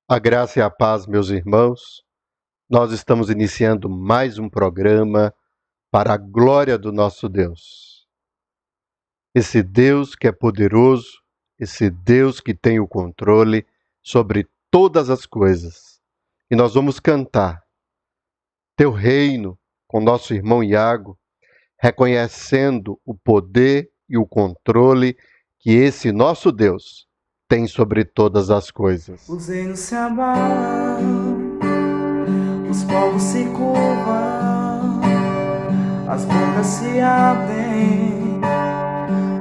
A graça e a paz, meus irmãos. Nós estamos iniciando mais um programa para a glória do nosso Deus. Esse Deus que é poderoso, esse Deus que tem o controle sobre todas as coisas. E nós vamos cantar Teu Reino com nosso irmão Iago, reconhecendo o poder e o controle que esse nosso Deus tem sobre todas as coisas. Os reinos se abalam, os povos se curvam, as bocas se abrem,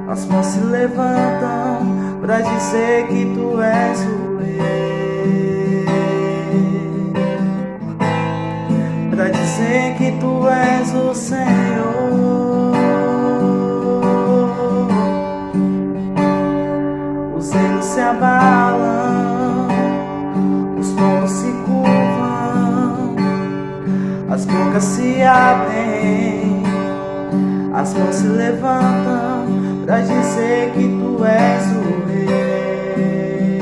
as mãos se levantam pra dizer que tu és o rei, pra dizer que tu és o Senhor. Os reinos se abalam, os povos se curvam, as bocas se abrem, as mãos se levantam pra dizer que tu és o rei,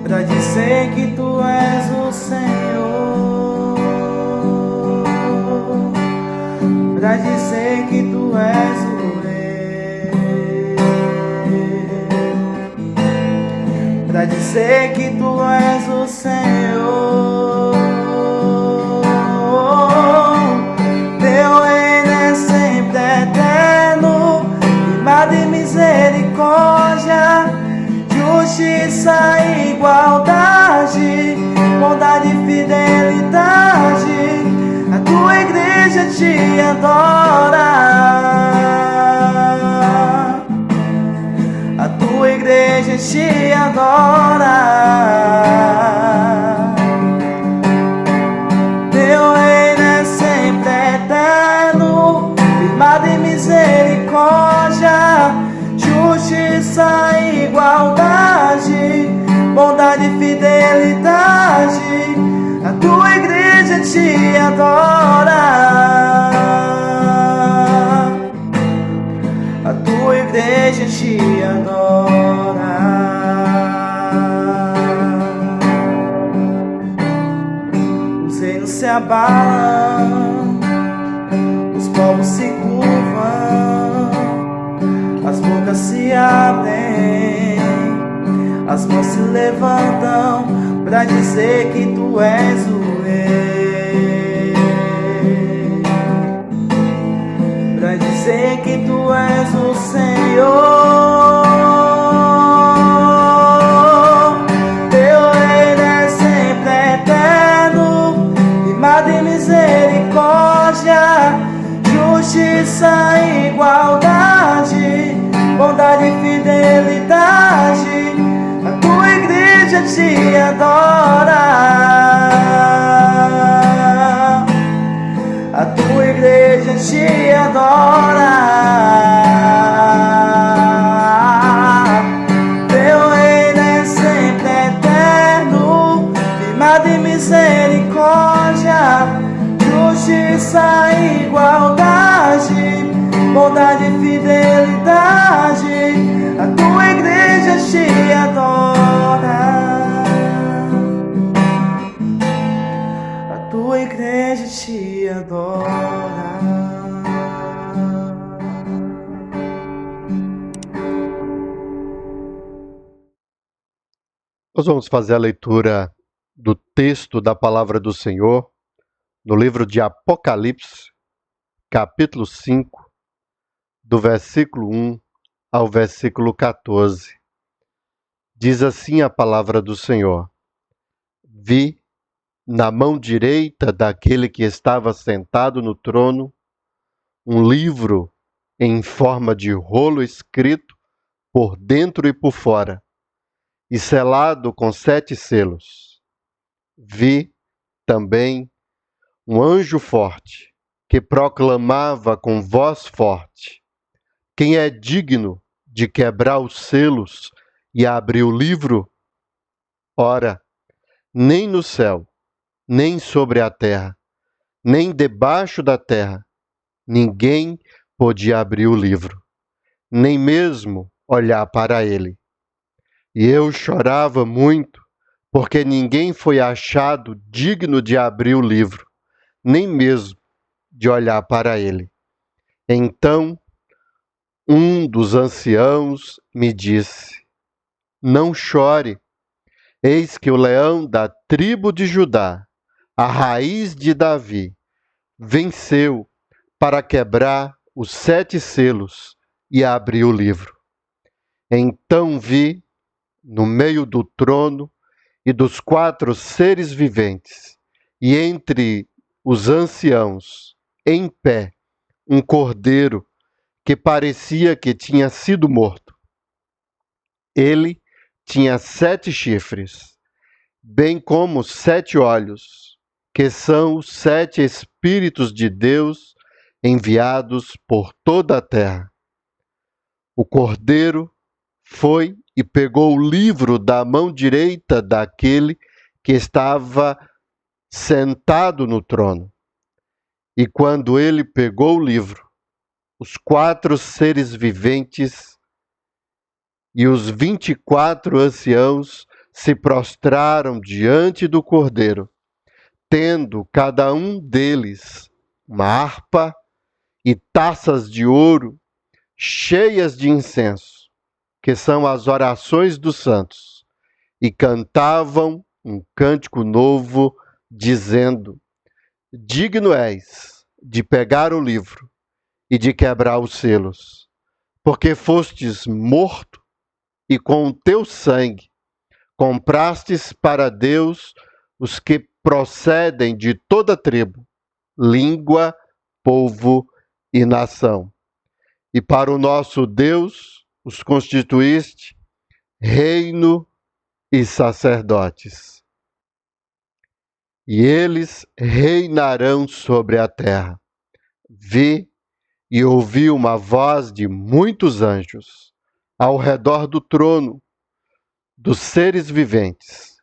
pra dizer que tu és o Senhor, pra dizer que tu és o pra dizer que tu és o Senhor. Teu reino é sempre eterno, firmado em misericórdia, justiça e igualdade, bondade e fidelidade. A tua igreja te adora, a tua igreja te adora. Teu reino é sempre eterno, firmado em misericórdia, justiça e igualdade, bondade e fidelidade. A tua igreja te adora, a tua igreja te adora. Os reinos se abalam, os povos se curvam, as bocas se abrem, as mãos se levantam pra dizer que tu és o rei, pra dizer que tu és o Senhor. Teu reino é sempre eterno, firmado em misericórdia, justiça e igualdade, bondade e fidelidade. A tua igreja te adora, a tua igreja te adora. Teu reino é sempre eterno, firmado em misericórdia, justiça e igualdade, bondade e fidelidade. A tua igreja te adora, a tua igreja te adora. Nós vamos fazer a leitura do texto da palavra do Senhor no livro de Apocalipse, capítulo 5, do versículo 1 ao versículo 14. Diz assim a palavra do Senhor: Vi na mão direita daquele que estava sentado no trono um livro em forma de rolo escrito por dentro e por fora, e selado com 7 selos. Vi também um anjo forte, que proclamava com voz forte: Quem é digno de quebrar os selos e abrir o livro? Ora, nem no céu, nem sobre a terra, nem debaixo da terra, ninguém podia abrir o livro, nem mesmo olhar para ele. E eu chorava muito, porque ninguém foi achado digno de abrir o livro, nem mesmo de olhar para ele. Então um dos anciãos me disse: Não chore, eis que o leão da tribo de Judá, a raiz de Davi, venceu para quebrar os 7 selos e abrir o livro. Então vi, no meio do trono e dos 4 seres viventes, e entre os anciãos, em pé, um cordeiro que parecia que tinha sido morto. Ele tinha 7 chifres, bem como 7 olhos, que são os 7 Espíritos de Deus enviados por toda a terra. O cordeiro foi e pegou o livro da mão direita daquele que estava sentado no trono. E quando ele pegou o livro, os 4 seres viventes e os 24 anciãos se prostraram diante do cordeiro, tendo cada um deles uma harpa e taças de ouro cheias de incenso, que são as orações dos santos, e cantavam um cântico novo, dizendo: Digno és de pegar o livro e de quebrar os selos, porque fostes morto e com o teu sangue comprastes para Deus os que procedem de toda tribo, língua, povo e nação. E para o nosso Deus os constituíste reino e sacerdotes. E eles reinarão sobre a terra. Vi e ouvi uma voz de muitos anjos ao redor do trono, dos seres viventes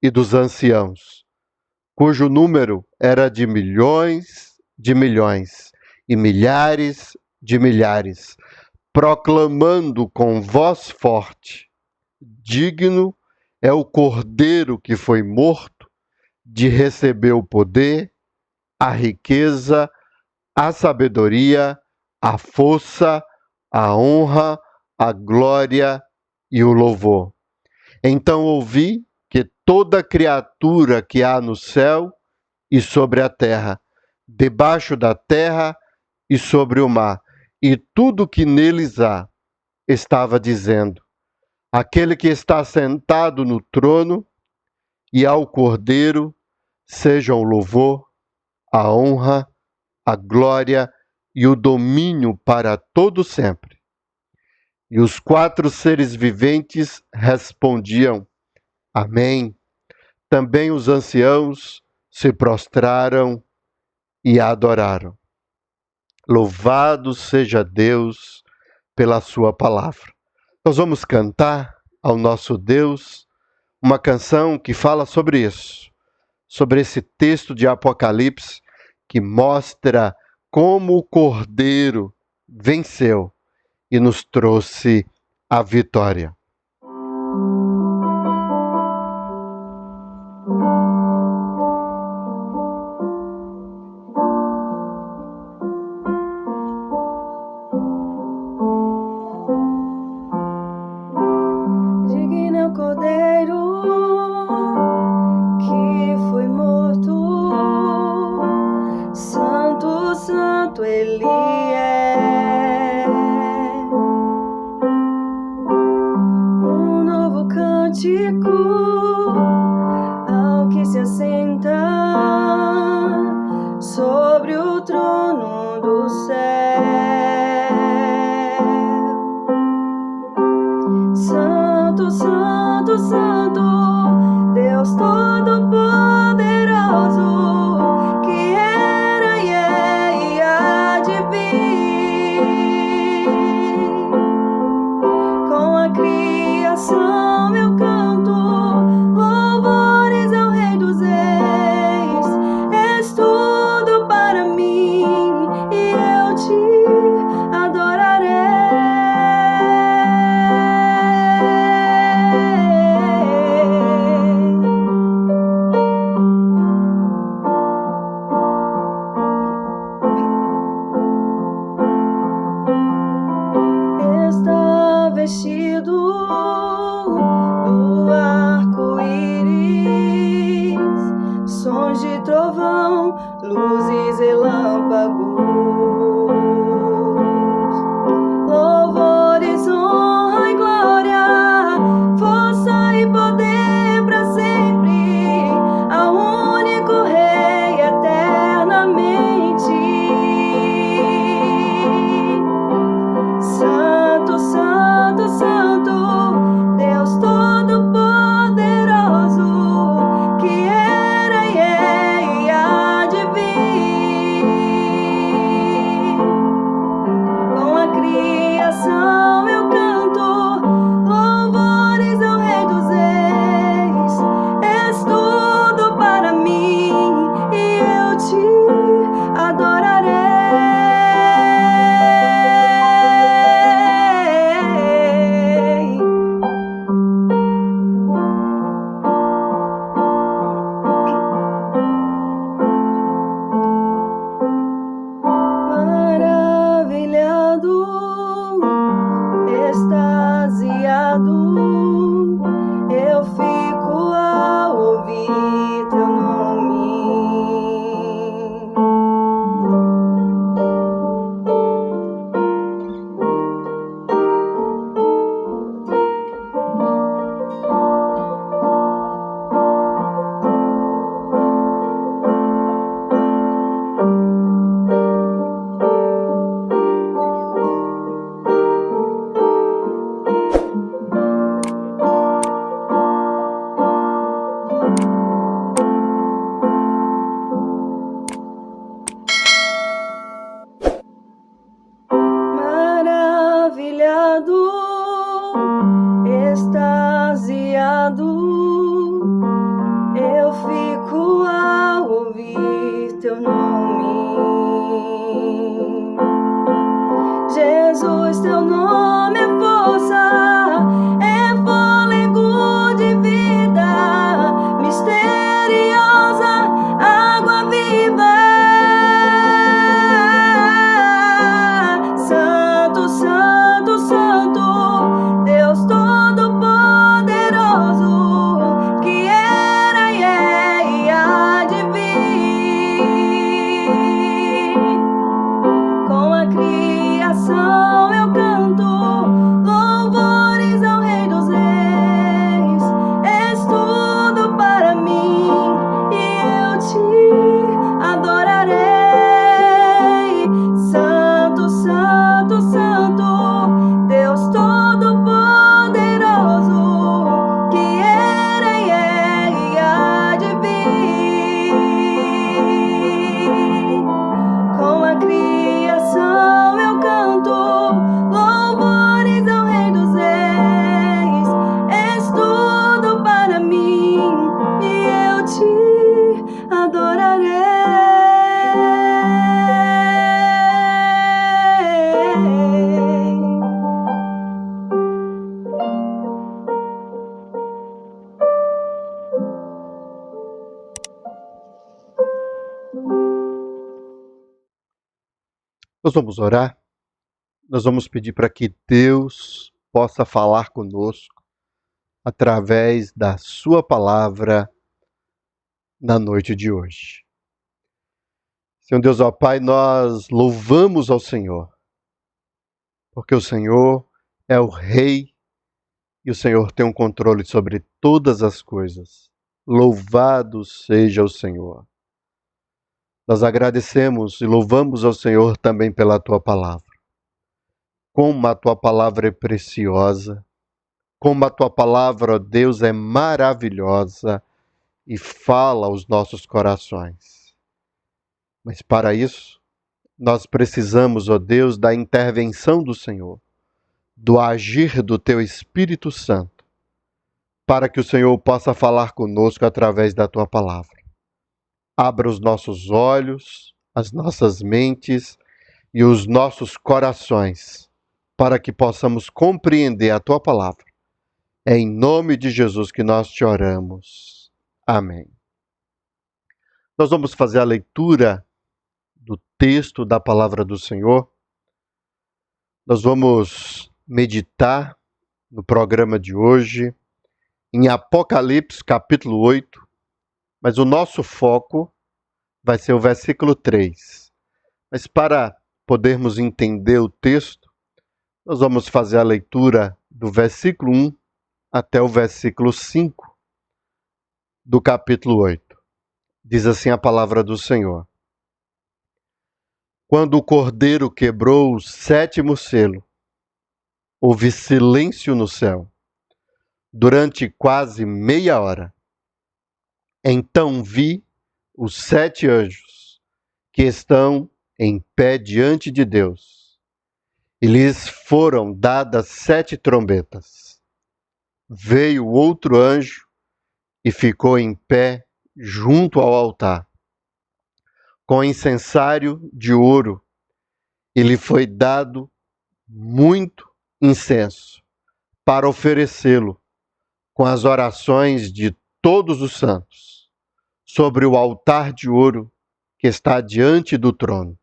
e dos anciãos, cujo número era de milhões e milhares de milhares, proclamando com voz forte: Digno é o Cordeiro que foi morto de receber o poder, a riqueza, a sabedoria, a força, a honra, a glória e o louvor. Então ouvi que toda criatura que há no céu e sobre a terra, debaixo da terra e sobre o mar, e tudo que neles há, estava dizendo: Aquele que está sentado no trono e ao Cordeiro sejam o louvor, a honra, a glória e o domínio para todo sempre. E os 4 seres viventes respondiam: Amém. Também os anciãos se prostraram e a adoraram. Louvado seja Deus pela sua palavra. Nós vamos cantar ao nosso Deus uma canção que fala sobre isso, sobre esse texto de Apocalipse que mostra como o Cordeiro venceu e nos trouxe a vitória. Digno é o Cordeiro que foi morto, Santo, Santo Ele é. Um novo cântico ao que se assenta sobre o trono do céu. Santo, Santo, Santo, Deus Todo-Poderoso, que era e é e há de vir. Com a criação eu canto louvores ao Rei dos Reis. És tudo para mim e eu te adorarei. vestido do arco-íris, sons de trovão, luzes e relâmpagos, louvores, honra e glória, força e poder para sempre, ao único Rei eternamente. Santo, Santo, Santo, Deus Todo-Poderoso, que era e é e há de vir. Com a criação eu canto louvores ao Rei dos Reis. És tudo para mim e eu te adorarei. Maravilhado, extasiado, eu fico ao ouvir teu nome. Maravilhado, extasiado, eu fico ao ouvir teu nome. Jesus, teu nome é força, é fôlego de vida, misteriosa, água viva. Santo, Santo, Santo, Deus Todo-Poderoso, que era e é e há de vir. Com a criação eu canto louvores ao Rei dos Reis. És tudo para mim e eu te adorarei. Santo, Santo, Santo, Deus Todo-Poderoso, que era e é e há de vir. Com a criação eu canto louvores ao Rei dos Reis. És tudo para mim e eu te adorarei. Nós vamos orar, nós vamos pedir para que Deus possa falar conosco através da sua palavra na noite de hoje. Senhor Deus, ó Pai, nós louvamos ao Senhor, porque o Senhor é o Rei e o Senhor tem um controle sobre todas as coisas. Louvado seja o Senhor. Nós agradecemos e louvamos ao Senhor também pela Tua palavra. Como a Tua palavra é preciosa, como a Tua palavra, ó Deus, é maravilhosa e fala aos nossos corações. Mas para isso, nós precisamos, ó Deus, da intervenção do Senhor, do agir do Teu Espírito Santo, para que o Senhor possa falar conosco através da Tua palavra. Abra os nossos olhos, as nossas mentes e os nossos corações, para que possamos compreender a Tua palavra. É em nome de Jesus que nós te oramos. Amém. Nós vamos fazer a leitura do texto da palavra do Senhor. Nós vamos meditar no programa de hoje, em Apocalipse, capítulo 8, mas o nosso foco vai ser o versículo 3. Mas para podermos entender o texto, nós vamos fazer a leitura do versículo 1 até o versículo 5 do capítulo 8. Diz assim a palavra do Senhor. Quando o Cordeiro quebrou o 7º selo, houve silêncio no céu, durante quase meia hora. Então vi os 7 anjos, que estão em pé diante de Deus, e lhes foram dadas 7 trombetas. Veio outro anjo e ficou em pé junto ao altar, com incensário de ouro, e lhe foi dado muito incenso para oferecê-lo com as orações de todos os santos sobre o altar de ouro que está diante do trono.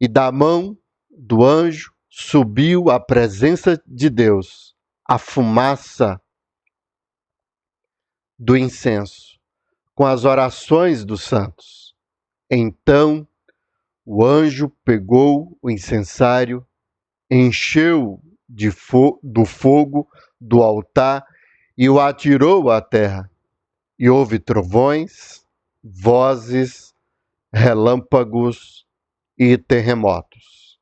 E da mão do anjo subiu à presença de Deus a fumaça do incenso com as orações dos santos. Então o anjo pegou o incensário, encheu do fogo do altar e o atirou à terra. E houve trovões, vozes, relâmpagos e terremotos.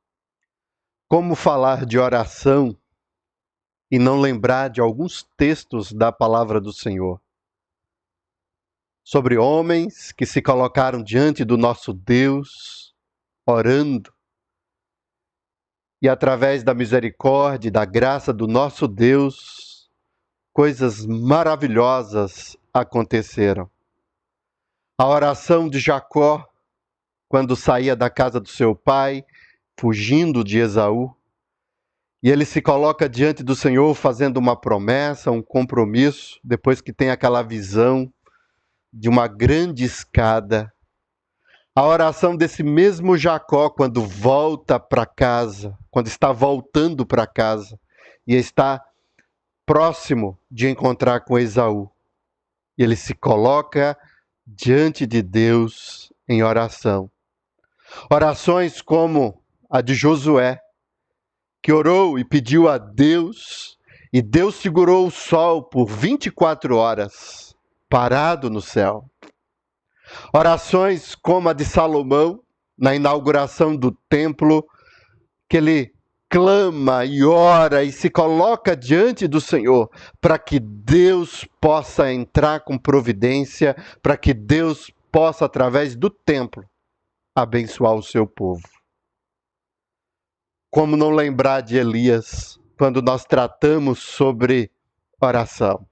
Como falar de oração e não lembrar de alguns textos da palavra do Senhor? Sobre homens que se colocaram diante do nosso Deus, orando, e através da misericórdia e da graça do nosso Deus, coisas maravilhosas aconteceram. A oração de Jacó, quando saía da casa do seu pai, fugindo de Esaú, e ele se coloca diante do Senhor fazendo uma promessa, um compromisso, depois que tem aquela visão de uma grande escada. A oração desse mesmo Jacó, quando volta para casa, quando está voltando para casa, e está próximo de encontrar com Esaú. E ele se coloca diante de Deus em oração. Orações como a de Josué, que orou e pediu a Deus, e Deus segurou o sol por 24 horas, parado no céu. Orações como a de Salomão, na inauguração do templo, que ele clama e ora e se coloca diante do Senhor para que Deus possa entrar com providência, para que Deus possa, através do templo, abençoar o seu povo. Como não lembrar de Elias quando nós tratamos sobre oração?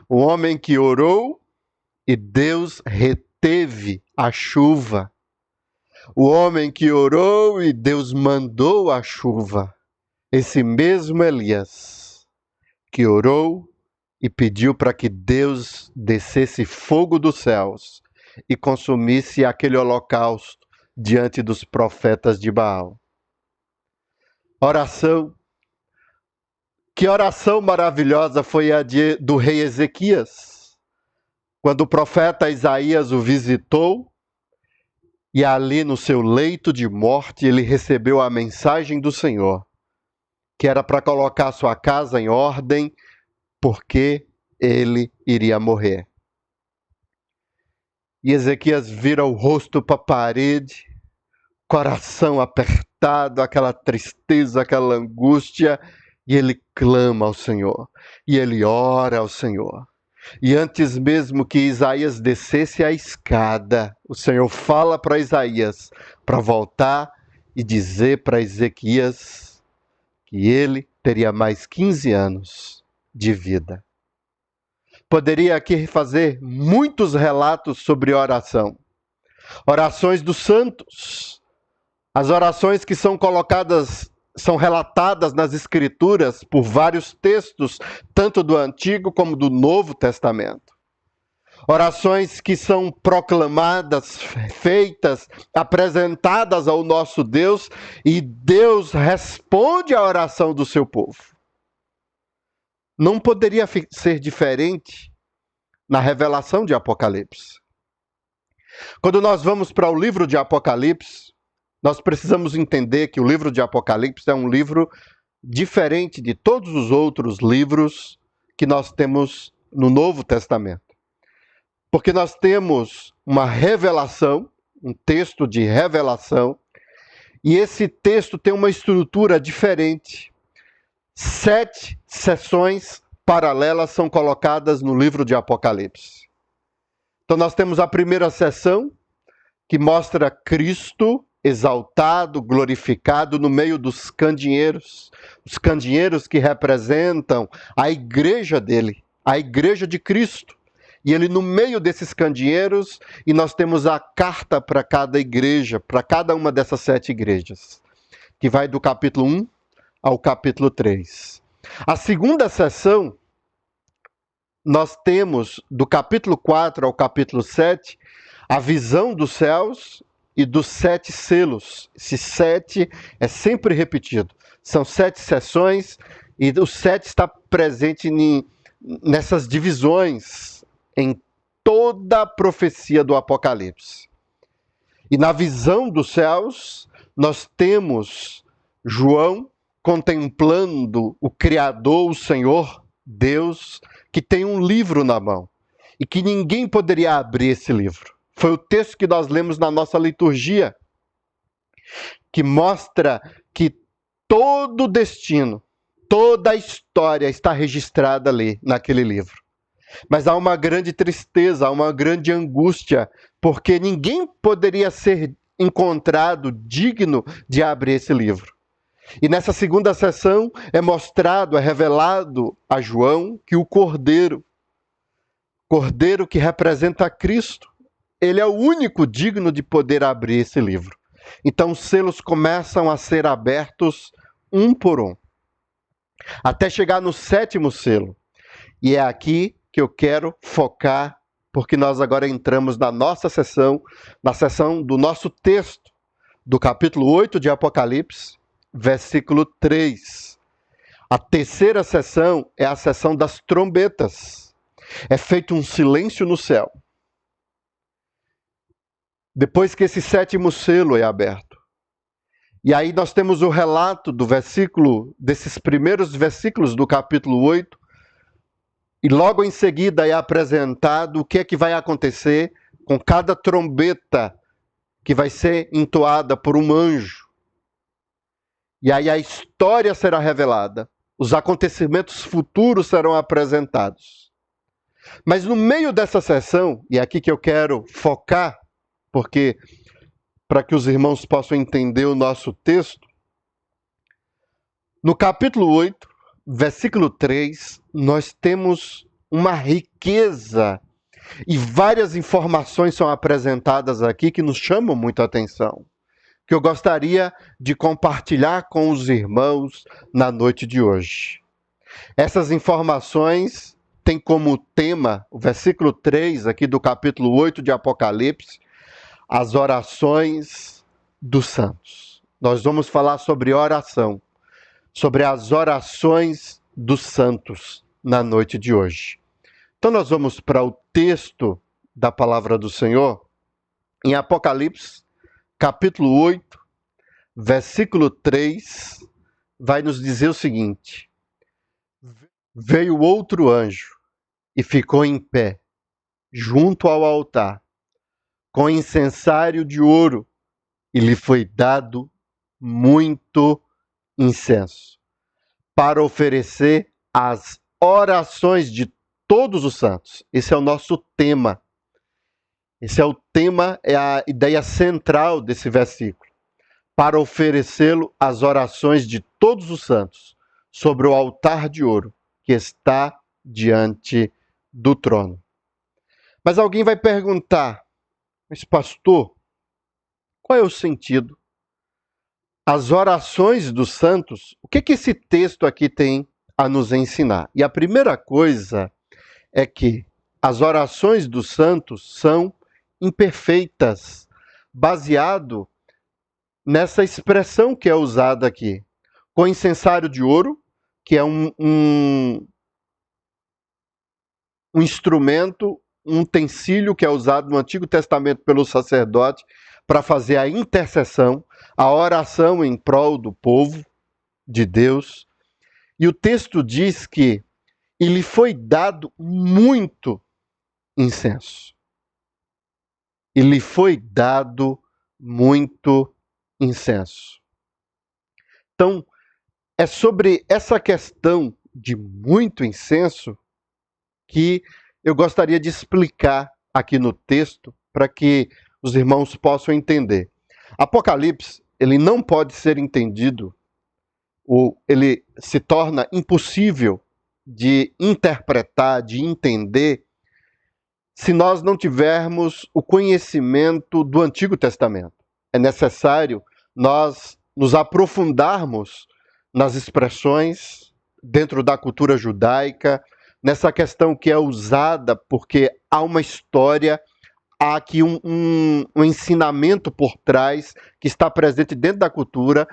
O homem que orou e Deus reteve a chuva. O homem que orou e Deus mandou a chuva. Esse mesmo Elias que orou e pediu para que Deus descesse fogo dos céus e consumisse aquele holocausto diante dos profetas de Baal. Oração. Que oração maravilhosa foi a do rei Ezequias, quando o profeta Isaías o visitou, e ali no seu leito de morte ele recebeu a mensagem do Senhor, que era para colocar sua casa em ordem, porque ele iria morrer. E Ezequias vira o rosto para a parede, coração apertado, aquela tristeza, aquela angústia, e ele clama ao Senhor, e ele ora ao Senhor. E antes mesmo que Isaías descesse a escada, o Senhor fala para Isaías para voltar e dizer para Ezequias que ele teria mais 15 anos de vida. Poderia aqui fazer muitos relatos sobre oração. Orações dos santos. As orações que são relatadas nas Escrituras por vários textos, tanto do Antigo como do Novo Testamento. Orações que são proclamadas, feitas, apresentadas ao nosso Deus, e Deus responde à oração do seu povo. não poderia ser diferente na revelação de Apocalipse. Quando nós vamos para o livro de Apocalipse, nós precisamos entender que o livro de Apocalipse é um livro diferente de todos os outros livros que nós temos no Novo Testamento. Porque nós temos uma revelação, um texto de revelação, e esse texto tem uma estrutura diferente. 7 sessões paralelas são colocadas no livro de Apocalipse. Então nós temos a primeira sessão, que mostra Cristo exaltado, glorificado no meio dos candeeiros. Os candeeiros que representam a igreja dele, a igreja de Cristo. E ele no meio desses candeeiros, e nós temos a carta para cada igreja, para cada uma dessas 7 igrejas, que vai do capítulo 1 ao capítulo 3. A segunda sessão, nós temos do capítulo 4 ao capítulo 7, a visão dos céus e dos 7 selos. Esse 7 é sempre repetido. São 7 sessões, e o 7 está presente nessas divisões, em toda a profecia do Apocalipse. E na visão dos céus, nós temos João contemplando o Criador, o Senhor, Deus, que tem um livro na mão e que ninguém poderia abrir esse livro. Foi o texto que nós lemos na nossa liturgia, que mostra que todo o destino, toda a história está registrada ali, naquele livro. Mas há uma grande tristeza, há uma grande angústia, porque ninguém poderia ser encontrado digno de abrir esse livro. E nessa segunda sessão é mostrado, é revelado a João que o Cordeiro que representa Cristo, ele é o único digno de poder abrir esse livro. Então os selos começam a ser abertos um por um, até chegar no 7º selo. E é aqui que eu quero focar, porque nós agora entramos na nossa sessão, na sessão do nosso texto, do capítulo 8 de Apocalipse, versículo 3. A terceira sessão é a sessão das trombetas. É feito um silêncio no céu. Depois que esse 7º selo é aberto. E aí nós temos o relato desses primeiros versículos do capítulo 8, e logo em seguida é apresentado o que é que vai acontecer com cada trombeta que vai ser entoada por um anjo. E aí a história será revelada, os acontecimentos futuros serão apresentados. Mas no meio dessa sessão, e é aqui que eu quero focar, porque para que os irmãos possam entender o nosso texto, no capítulo 8, versículo 3, nós temos uma riqueza e várias informações são apresentadas aqui que nos chamam muito a atenção, que eu gostaria de compartilhar com os irmãos na noite de hoje. Essas informações têm como tema, o versículo 3 aqui do capítulo 8 de Apocalipse, as orações dos santos. Nós vamos falar sobre oração, sobre as orações dos santos na noite de hoje. Então nós vamos para o texto da palavra do Senhor, em Apocalipse, capítulo 8, versículo 3, vai nos dizer o seguinte: veio outro anjo e ficou em pé, junto ao altar, com incensário de ouro, e lhe foi dado muito incenso, para oferecer as orações de todos os santos. Esse é o nosso tema. Esse é o tema, é a ideia central desse versículo. Para oferecê-lo as orações de todos os santos sobre o altar de ouro que está diante do trono. Mas alguém vai perguntar: mas pastor, qual é o sentido? As orações dos santos, o que esse texto aqui tem a nos ensinar? E a primeira coisa é que as orações dos santos são imperfeitas, baseado nessa expressão que é usada aqui, com incensário de ouro, que é um um instrumento, um utensílio que é usado no Antigo Testamento pelo sacerdote para fazer a intercessão, a oração em prol do povo de Deus. E o texto diz que lhe foi dado muito incenso. E lhe foi dado muito incenso. Então, é sobre essa questão de muito incenso que eu gostaria de explicar aqui no texto para que os irmãos possam entender. Apocalipse, ele não pode ser entendido, ou ele se torna impossível de interpretar, de entender, se nós não tivermos o conhecimento do Antigo Testamento. É necessário nós nos aprofundarmos nas expressões dentro da cultura judaica, nessa questão que é usada porque há uma história, há aqui um ensinamento por trás que está presente dentro da cultura,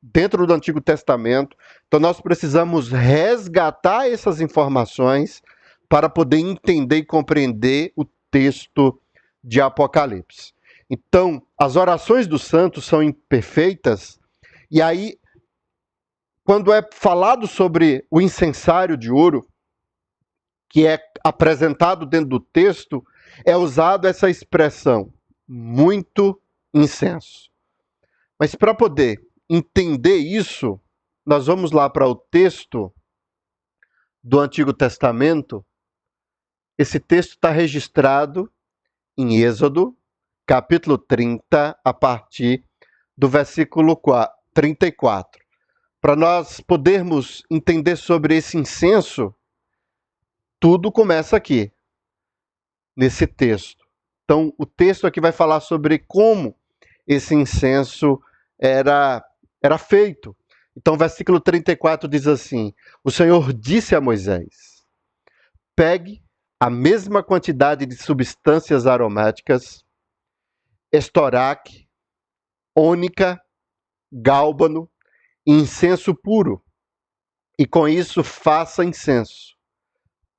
dentro do Antigo Testamento. Então nós precisamos resgatar essas informações para poder entender e compreender o texto de Apocalipse. Então, as orações dos santos são imperfeitas, e aí, quando é falado sobre o incensário de ouro, que é apresentado dentro do texto, é usado essa expressão, muito incenso. Mas para poder entender isso, nós vamos lá para o texto do Antigo Testamento. Esse texto está registrado em Êxodo, capítulo 30, a partir do versículo 34. Para nós podermos entender sobre esse incenso, tudo começa aqui, nesse texto. Então, o texto aqui vai falar sobre como esse incenso era feito. Então, o versículo 34 diz assim: o Senhor disse a Moisés: pegue a mesma quantidade de substâncias aromáticas, estoraque, ônica, gálbano e incenso puro, e com isso faça incenso,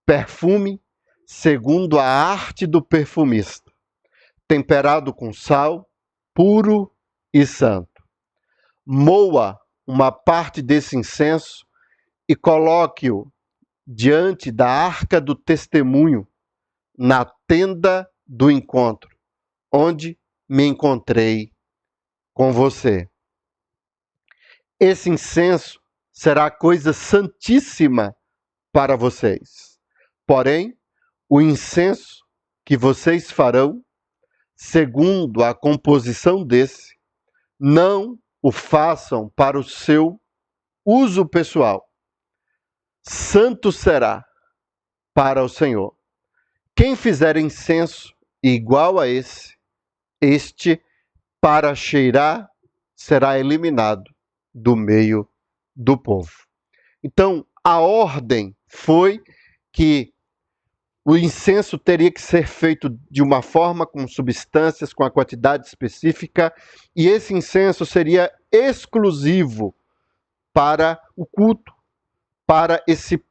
perfume segundo a arte do perfumista, temperado com sal, puro e santo. Moa uma parte desse incenso e coloque-o diante da arca do testemunho, na tenda do encontro, onde me encontrei com você. Esse incenso será coisa santíssima para vocês. Porém, o incenso que vocês farão, segundo a composição desse, não o façam para o seu uso pessoal. Santo será para o Senhor. Quem fizer incenso igual a este para cheirar, será eliminado do meio do povo. Então, a ordem foi que o incenso teria que ser feito de uma forma, com substâncias, com a quantidade específica, e esse incenso seria exclusivo para o culto, para esse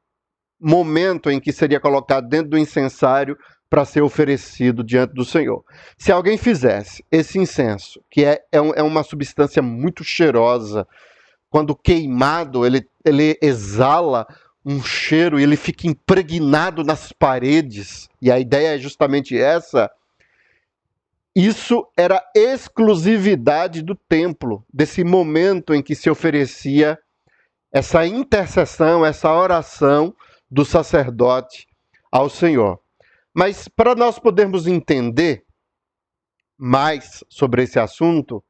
momento em que seria colocado dentro do incensário para ser oferecido diante do Senhor. Se alguém fizesse esse incenso, que é uma substância muito cheirosa, quando queimado, ele exala um cheiro e ele fica impregnado nas paredes, e a ideia é justamente essa. Isso era exclusividade do templo, desse momento em que se oferecia essa intercessão, essa oração do sacerdote ao Senhor. Mas para nós podermos entender mais sobre esse assunto,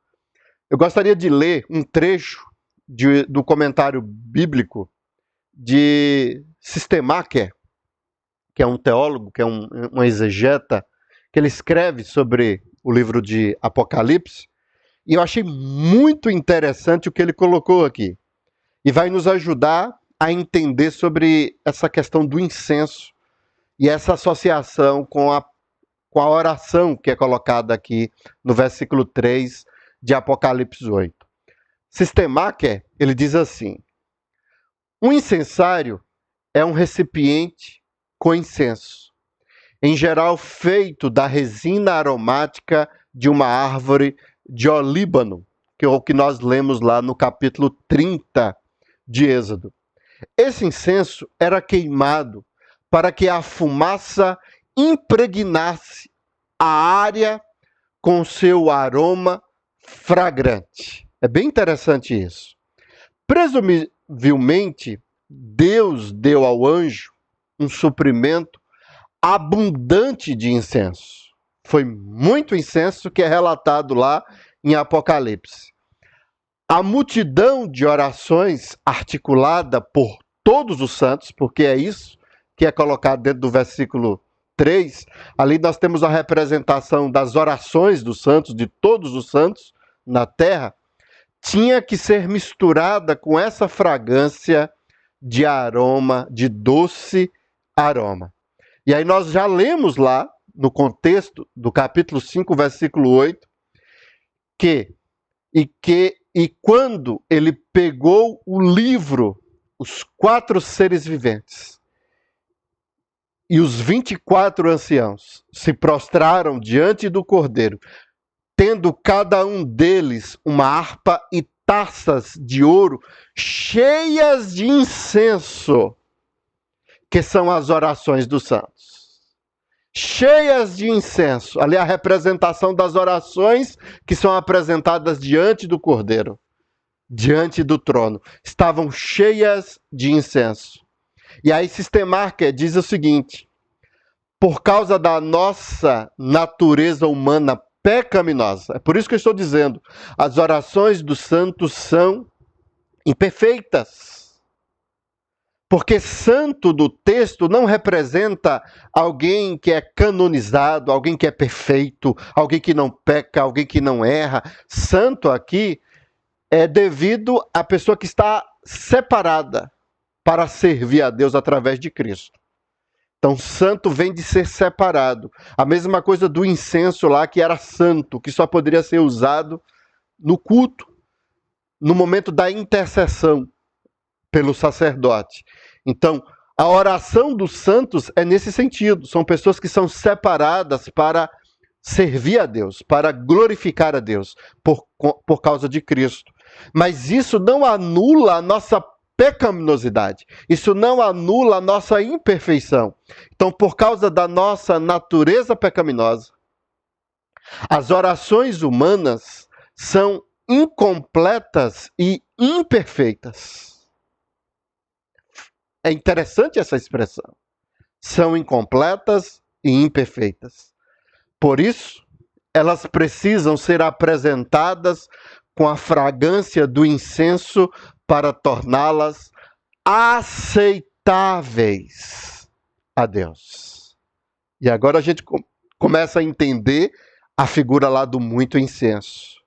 eu gostaria de ler um trecho do comentário bíblico de Sistemacher, que é um teólogo, que é um exegeta, que ele escreve sobre o livro de Apocalipse, e eu achei muito interessante o que ele colocou aqui. E vai nos ajudar a entender sobre essa questão do incenso e essa associação com a oração que é colocada aqui no versículo 3 de Apocalipse 8. Sistemacher, ele diz assim: um incensário é um recipiente com incenso, em geral feito da resina aromática de uma árvore de olíbano, que é o que nós lemos lá no capítulo 30 de Êxodo. Esse incenso era queimado para que a fumaça impregnasse a área com seu aroma fragrante. É bem interessante isso. Presumivelmente, Deus deu ao anjo um suprimento abundante de incenso. Foi muito incenso que é relatado lá em Apocalipse. A multidão de orações articulada por todos os santos, porque é isso que é colocado dentro do versículo 3, ali nós temos a representação das orações dos santos, de todos os santos na terra, tinha que ser misturada com essa fragrância de aroma, de doce aroma. E aí nós já lemos lá, no contexto do capítulo 5, versículo 8, e quando ele pegou o livro, os 4 seres viventes e os 24 anciãos se prostraram diante do Cordeiro, tendo cada um deles uma harpa e taças de ouro cheias de incenso, que são as orações dos santos. Cheias de incenso. Ali a representação das orações que são apresentadas diante do Cordeiro, diante do trono. Estavam cheias de incenso. E aí Sistemarca diz o seguinte: por causa da nossa natureza humana pecaminosa, é por isso que eu estou dizendo, as orações dos santos são imperfeitas. Porque santo do texto não representa alguém que é canonizado, alguém que é perfeito, alguém que não peca, alguém que não erra. Santo aqui é devido à pessoa que está separada para servir a Deus através de Cristo. Então, santo vem de ser separado. A mesma coisa do incenso lá, que era santo, que só poderia ser usado no culto, no momento da intercessão pelo sacerdote. Então, a oração dos santos é nesse sentido. São pessoas que são separadas para servir a Deus, para glorificar a Deus por causa de Cristo. Mas isso não anula a nossa pecaminosidade. Isso não anula a nossa imperfeição. Então, por causa da nossa natureza pecaminosa, as orações humanas são incompletas e imperfeitas. É interessante essa expressão. São incompletas e imperfeitas. Por isso, elas precisam ser apresentadas com a fragrância do incenso para torná-las aceitáveis a Deus. E agora a gente começa a entender a figura lá do muito incenso.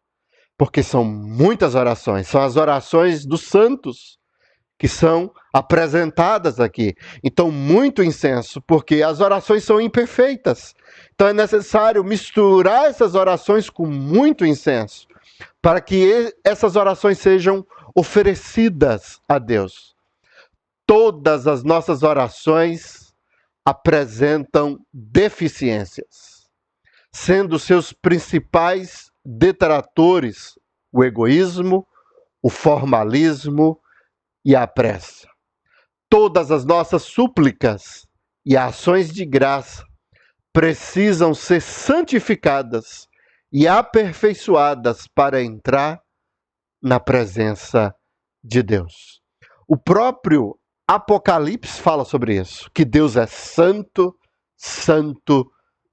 Porque são muitas orações, são as orações dos santos que são apresentadas aqui. Então, muito incenso, porque as orações são imperfeitas. Então, é necessário misturar essas orações com muito incenso, para que essas orações sejam oferecidas a Deus. Todas as nossas orações apresentam deficiências, sendo seus principais detratores o egoísmo, o formalismo e a pressa. Todas as nossas súplicas e ações de graça precisam ser santificadas e aperfeiçoadas para entrar na presença de Deus. O próprio Apocalipse fala sobre isso, que Deus é santo, santo,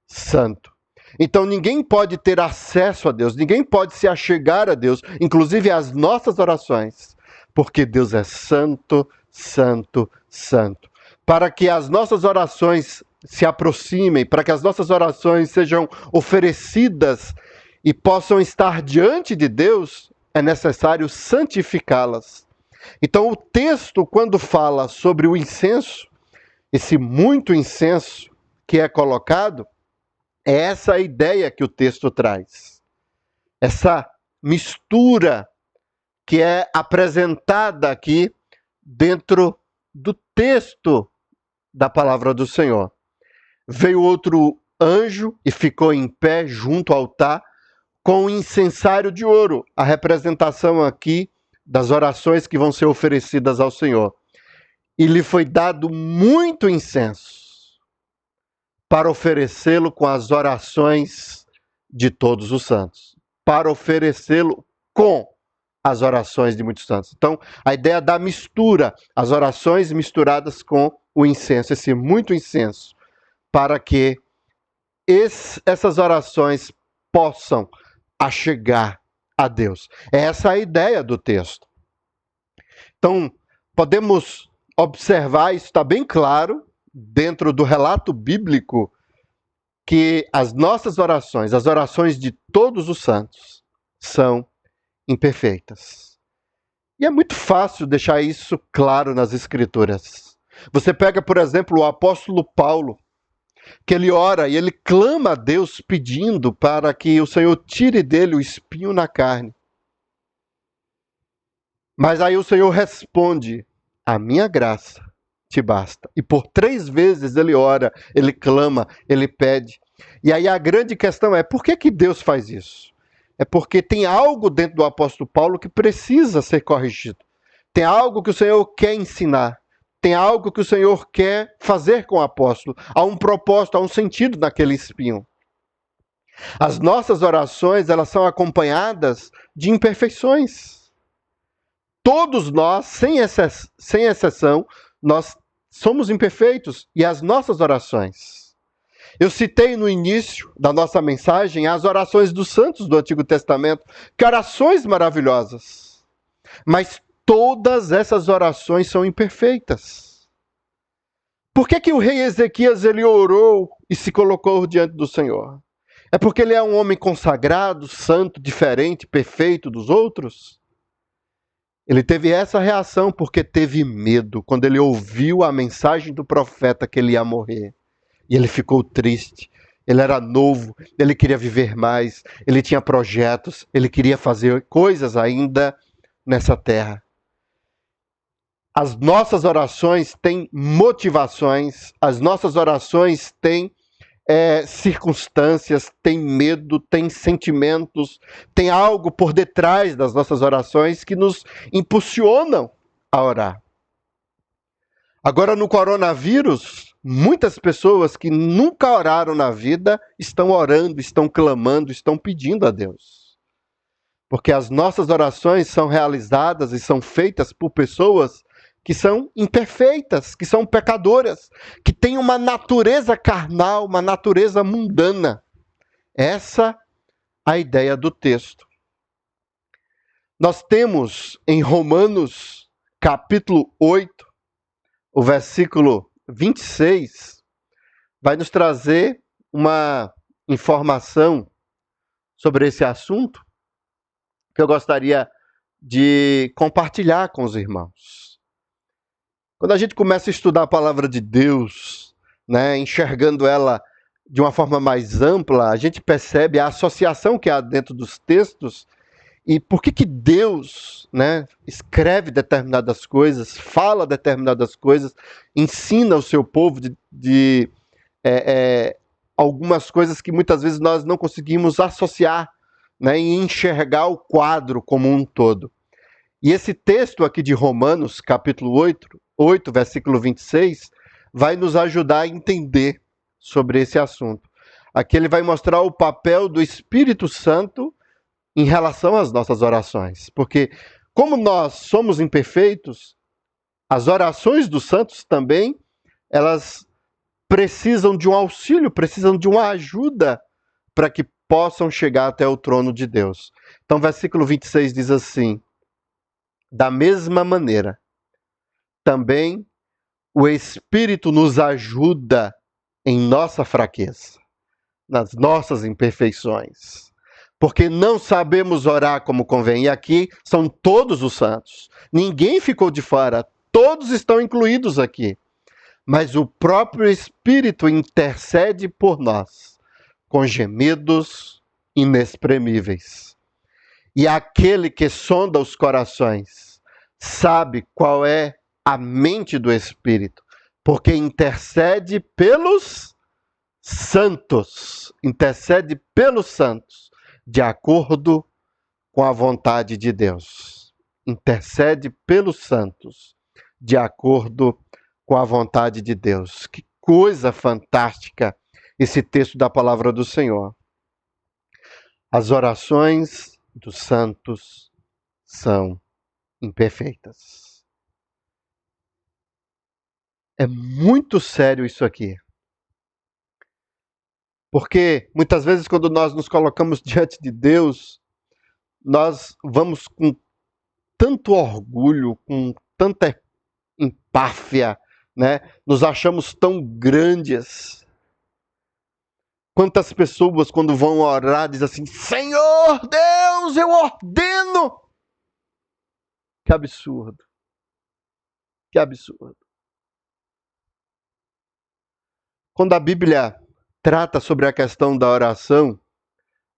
santo. Então ninguém pode ter acesso a Deus, ninguém pode se achegar a Deus, inclusive as nossas orações, porque Deus é santo, santo, santo. Para que as nossas orações se aproximem, para que as nossas orações sejam oferecidas e possam estar diante de Deus, é necessário santificá-las. Então o texto, quando fala sobre o incenso, esse muito incenso que é colocado, é essa a ideia que o texto traz. Essa mistura que é apresentada aqui dentro do texto da palavra do Senhor. veio outro anjo e ficou em pé junto ao altar com um incensário de ouro, a representação aqui das orações que vão ser oferecidas ao Senhor. E lhe foi dado muito incenso para oferecê-lo com as orações de todos os santos. Para oferecê-lo com as orações de muitos santos. Então, a ideia da mistura, as orações misturadas com o incenso, esse muito incenso, para que essas orações possam achegar a Deus. Essa é a ideia do texto. Então, podemos observar, isso está bem claro, dentro do relato bíblico, que as nossas orações, as orações de todos os santos, são imperfeitas. E é muito fácil deixar isso claro nas Escrituras. Você pega, por exemplo, o apóstolo Paulo, que ele ora e ele clama a Deus pedindo para que o Senhor tire dele o espinho na carne. Mas aí o Senhor responde: a minha graça te basta. E por 3 vezes ele ora, ele clama, ele pede. E aí a grande questão é, por que Deus faz isso? É porque tem algo dentro do apóstolo Paulo que precisa ser corrigido. Tem algo que o Senhor quer ensinar. Tem algo que o Senhor quer fazer com o apóstolo. Há um propósito, há um sentido naquele espinho. As nossas orações, elas são acompanhadas de imperfeições. Todos nós, sem exceção, nós somos imperfeitos. E as nossas orações. Eu citei no início da nossa mensagem as orações dos santos do Antigo Testamento. Que orações maravilhosas. Mas todas essas orações são imperfeitas. Por que o rei Ezequias ele orou e se colocou diante do Senhor? É porque ele é um homem consagrado, santo, diferente, perfeito dos outros? Ele teve essa reação porque teve medo quando ele ouviu a mensagem do profeta que ele ia morrer. E ele ficou triste. Ele era novo, ele queria viver mais, ele tinha projetos, ele queria fazer coisas ainda nessa terra. As nossas orações têm motivações, as nossas orações têm circunstâncias, têm medo, têm sentimentos, tem algo por detrás das nossas orações que nos impulsionam a orar. Agora, no coronavírus, muitas pessoas que nunca oraram na vida estão orando, estão clamando, estão pedindo a Deus. Porque as nossas orações são realizadas e são feitas por pessoas que são imperfeitas, que são pecadoras, que têm uma natureza carnal, uma natureza mundana. Essa é a ideia do texto. Nós temos em Romanos, capítulo 8, o versículo 26, vai nos trazer uma informação sobre esse assunto que eu gostaria de compartilhar com os irmãos. Quando a gente começa a estudar a palavra de Deus, né, enxergando ela de uma forma mais ampla, a gente percebe a associação que há dentro dos textos e por que Deus, né, escreve determinadas coisas, fala determinadas coisas, ensina o seu povo de algumas coisas que muitas vezes nós não conseguimos associar, né, e enxergar o quadro como um todo. E esse texto aqui de Romanos, capítulo 8, versículo 26, vai nos ajudar a entender sobre esse assunto. Aqui ele vai mostrar o papel do Espírito Santo em relação às nossas orações. Porque como nós somos imperfeitos, as orações dos santos também, elas precisam de um auxílio, precisam de uma ajuda para que possam chegar até o trono de Deus. Então, versículo 26 diz assim: da mesma maneira, também o Espírito nos ajuda em nossa fraqueza, nas nossas imperfeições, porque não sabemos orar como convém. E aqui são todos os santos, ninguém ficou de fora, todos estão incluídos aqui. Mas o próprio Espírito intercede por nós, com gemidos inexprimíveis. E aquele que sonda os corações sabe qual é a mente do Espírito, porque intercede pelos santos, intercede pelos santos, de acordo com a vontade de Deus. Intercede pelos santos, de acordo com a vontade de Deus. Que coisa fantástica esse texto da palavra do Senhor. As orações dos santos são imperfeitas. É muito sério isso aqui. Porque muitas vezes quando nós nos colocamos diante de Deus, nós vamos com tanto orgulho, com tanta empáfia, né? Nos achamos tão grandes. Quantas pessoas quando vão orar dizem assim: Senhor Deus, eu ordeno. Que absurdo. Que absurdo. Quando a Bíblia trata sobre a questão da oração,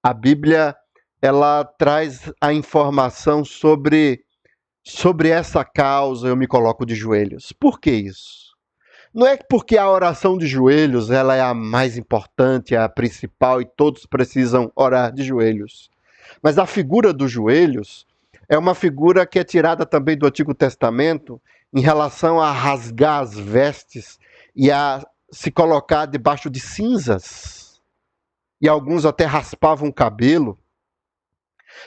a Bíblia ela traz a informação sobre essa causa. Eu me coloco de joelhos. Por que isso? Não é porque a oração de joelhos ela é a mais importante, é a principal e todos precisam orar de joelhos. Mas a figura dos joelhos é uma figura que é tirada também do Antigo Testamento em relação a rasgar as vestes e a se colocar debaixo de cinzas. E alguns até raspavam o cabelo.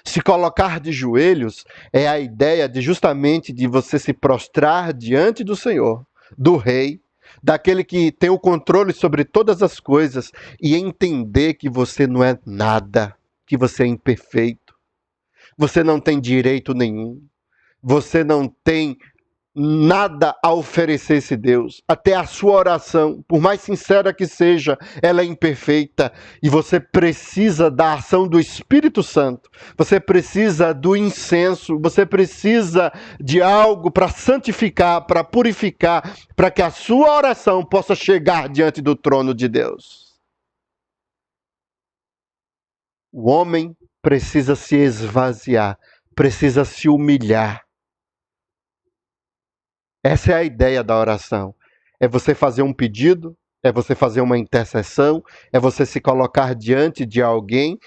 Se colocar de joelhos é a ideia de justamente de você se prostrar diante do Senhor, do Rei, daquele que tem o controle sobre todas as coisas e entender que você não é nada, que você é imperfeito, você não tem direito nenhum, você não tem nada a oferecer a esse Deus. Até a sua oração, por mais sincera que seja, ela é imperfeita e você precisa da ação do Espírito Santo. Você precisa do incenso, você precisa de algo para santificar, para purificar, para que a sua oração possa chegar diante do trono de Deus. O homem precisa se esvaziar, precisa se humilhar. Essa é a ideia da oração. É você fazer um pedido, é você fazer uma intercessão, é você se colocar diante de alguém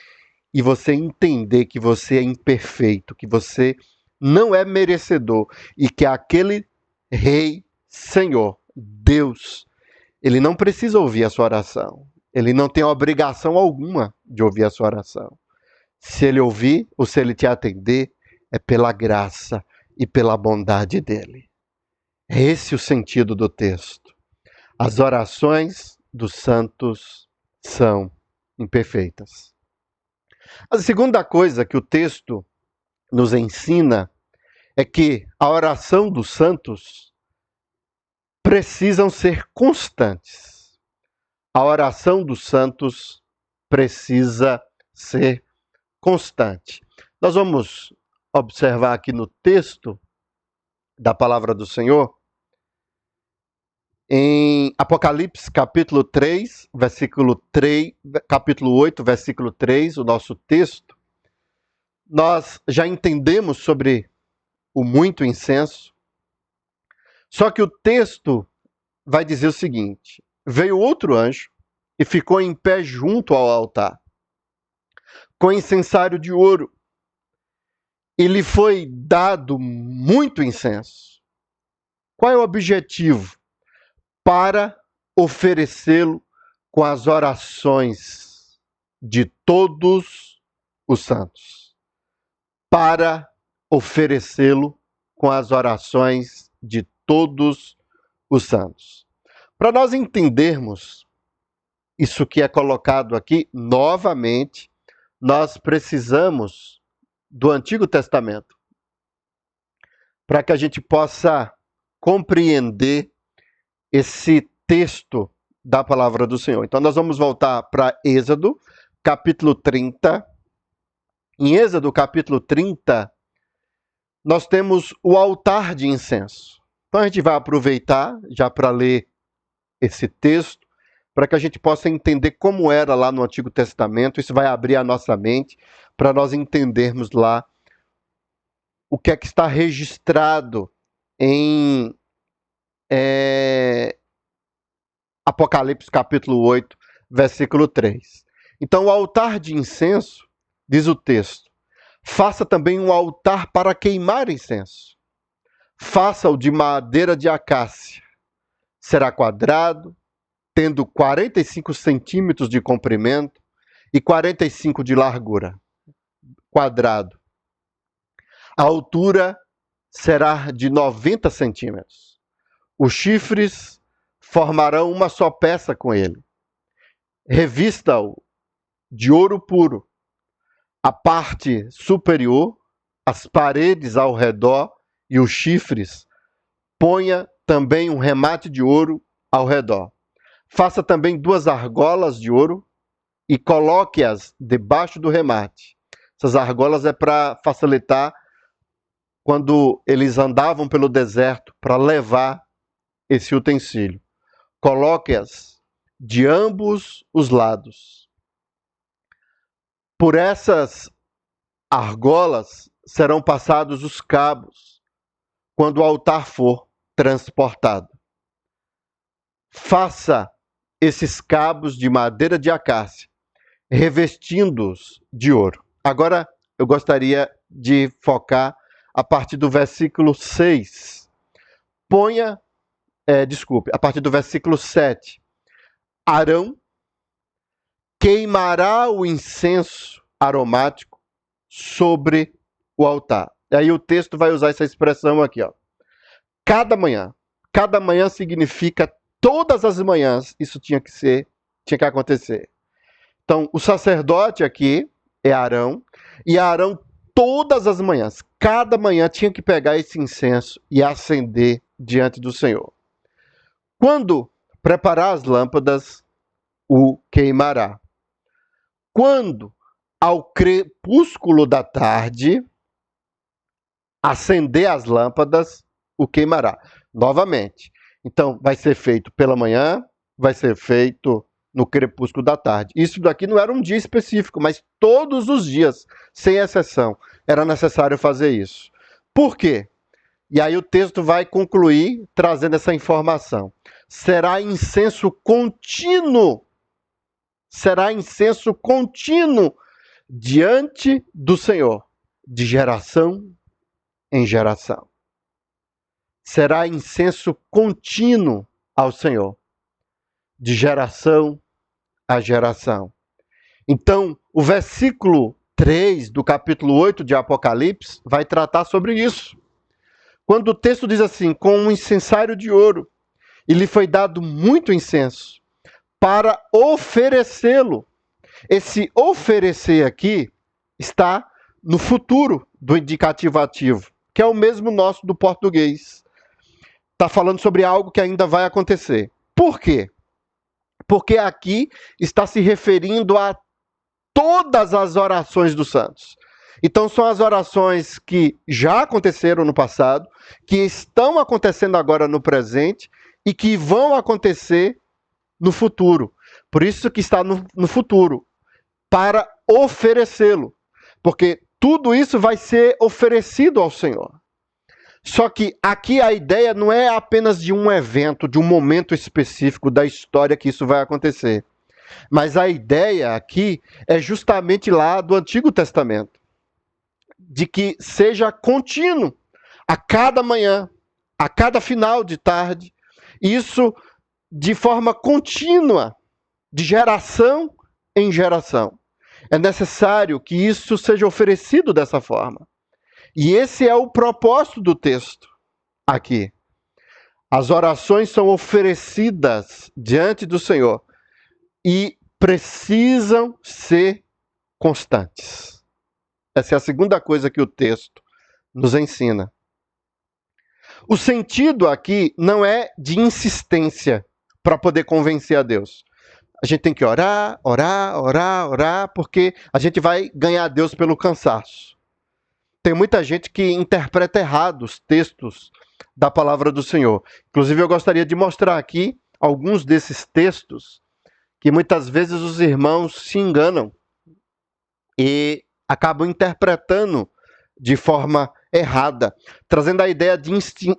e você entender que você é imperfeito, que você não é merecedor e que aquele Rei, Senhor, Deus, ele não precisa ouvir a sua oração. Ele não tem obrigação alguma de ouvir a sua oração. Se ele ouvir ou se ele te atender, é pela graça e pela bondade dele. É esse o sentido do texto. As orações dos santos são imperfeitas. A segunda coisa que o texto nos ensina é que a oração dos santos precisam ser constantes. A oração dos santos precisa ser constante. Nós vamos observar aqui no texto da palavra do Senhor, em Apocalipse capítulo 3, capítulo 8, versículo 3, o nosso texto, nós já entendemos sobre o muito incenso, só que o texto vai dizer o seguinte: veio outro anjo e ficou em pé junto ao altar, com incensário de ouro, e lhe foi dado muito incenso. Qual é o objetivo? Para oferecê-lo com as orações de todos os santos. Para oferecê-lo com as orações de todos os santos. Para nós entendermos isso que é colocado aqui, novamente, nós precisamos do Antigo Testamento, para que a gente possa compreender esse texto da palavra do Senhor. Então nós vamos voltar para Êxodo, capítulo 30. Em Êxodo, capítulo 30, nós temos o altar de incenso. Então a gente vai aproveitar já para ler esse texto, para que a gente possa entender como era lá no Antigo Testamento. Isso vai abrir a nossa mente para nós entendermos lá o que é que está registrado em Apocalipse capítulo 8, versículo 3. Então, o altar de incenso, diz o texto, faça também um altar para queimar incenso. Faça-o de madeira de acácia. Será quadrado, tendo 45 centímetros de comprimento e 45 de largura. Quadrado. A altura será de 90 centímetros. Os chifres formarão uma só peça com ele. Revista-o de ouro puro. A parte superior, as paredes ao redor e os chifres, ponha também um remate de ouro ao redor. Faça também 2 argolas de ouro e coloque-as debaixo do remate. Essas argolas é para facilitar quando eles andavam pelo deserto para levar esse utensílio. Coloque-as de ambos os lados. Por essas argolas serão passados os cabos quando o altar for transportado. Faça esses cabos de madeira de acácia, revestindo-os de ouro. Agora, eu gostaria de focar a partir do versículo 6. A partir do versículo 7. Arão queimará o incenso aromático sobre o altar. E aí o texto vai usar essa expressão aqui, ó. Cada manhã. Cada manhã significa todas as manhãs. Isso tinha que acontecer. Então, o sacerdote aqui é Arão, e Arão todas as manhãs, cada manhã tinha que pegar esse incenso e acender diante do Senhor. Quando preparar as lâmpadas, o queimará. Quando, ao crepúsculo da tarde, acender as lâmpadas, o queimará. Novamente. Então, vai ser feito pela manhã, vai ser feito no crepúsculo da tarde. Isso daqui não era um dia específico, mas todos os dias, sem exceção, era necessário fazer isso. Por quê? E aí o texto vai concluir trazendo essa informação. Será incenso contínuo. Será incenso contínuo diante do Senhor, de geração em geração. Será incenso contínuo ao Senhor, de geração a geração. Então, o versículo 3 do capítulo 8 de Apocalipse vai tratar sobre isso. Quando o texto diz assim, com um incensário de ouro, e lhe foi dado muito incenso, para oferecê-lo. Esse oferecer aqui está no futuro do indicativo ativo, que é o mesmo nosso do português. Está falando sobre algo que ainda vai acontecer. Por quê? Porque aqui está se referindo a todas as orações dos santos. Então são as orações que já aconteceram no passado, que estão acontecendo agora no presente e que vão acontecer no futuro. Por isso que está no futuro, para oferecê-lo. Porque tudo isso vai ser oferecido ao Senhor. Só que aqui a ideia não é apenas de um evento, de um momento específico da história que isso vai acontecer. Mas a ideia aqui é justamente lá do Antigo Testamento, de que seja contínuo, a cada manhã, a cada final de tarde, isso de forma contínua, de geração em geração. É necessário que isso seja oferecido dessa forma. E esse é o propósito do texto aqui. As orações são oferecidas diante do Senhor e precisam ser constantes. Essa é a segunda coisa que o texto nos ensina. O sentido aqui não é de insistência para poder convencer a Deus. A gente tem que orar, porque a gente vai ganhar a Deus pelo cansaço. Tem muita gente que interpreta errado os textos da palavra do Senhor. Inclusive, eu gostaria de mostrar aqui alguns desses textos que muitas vezes os irmãos se enganam e acabam interpretando de forma errada, trazendo a ideia de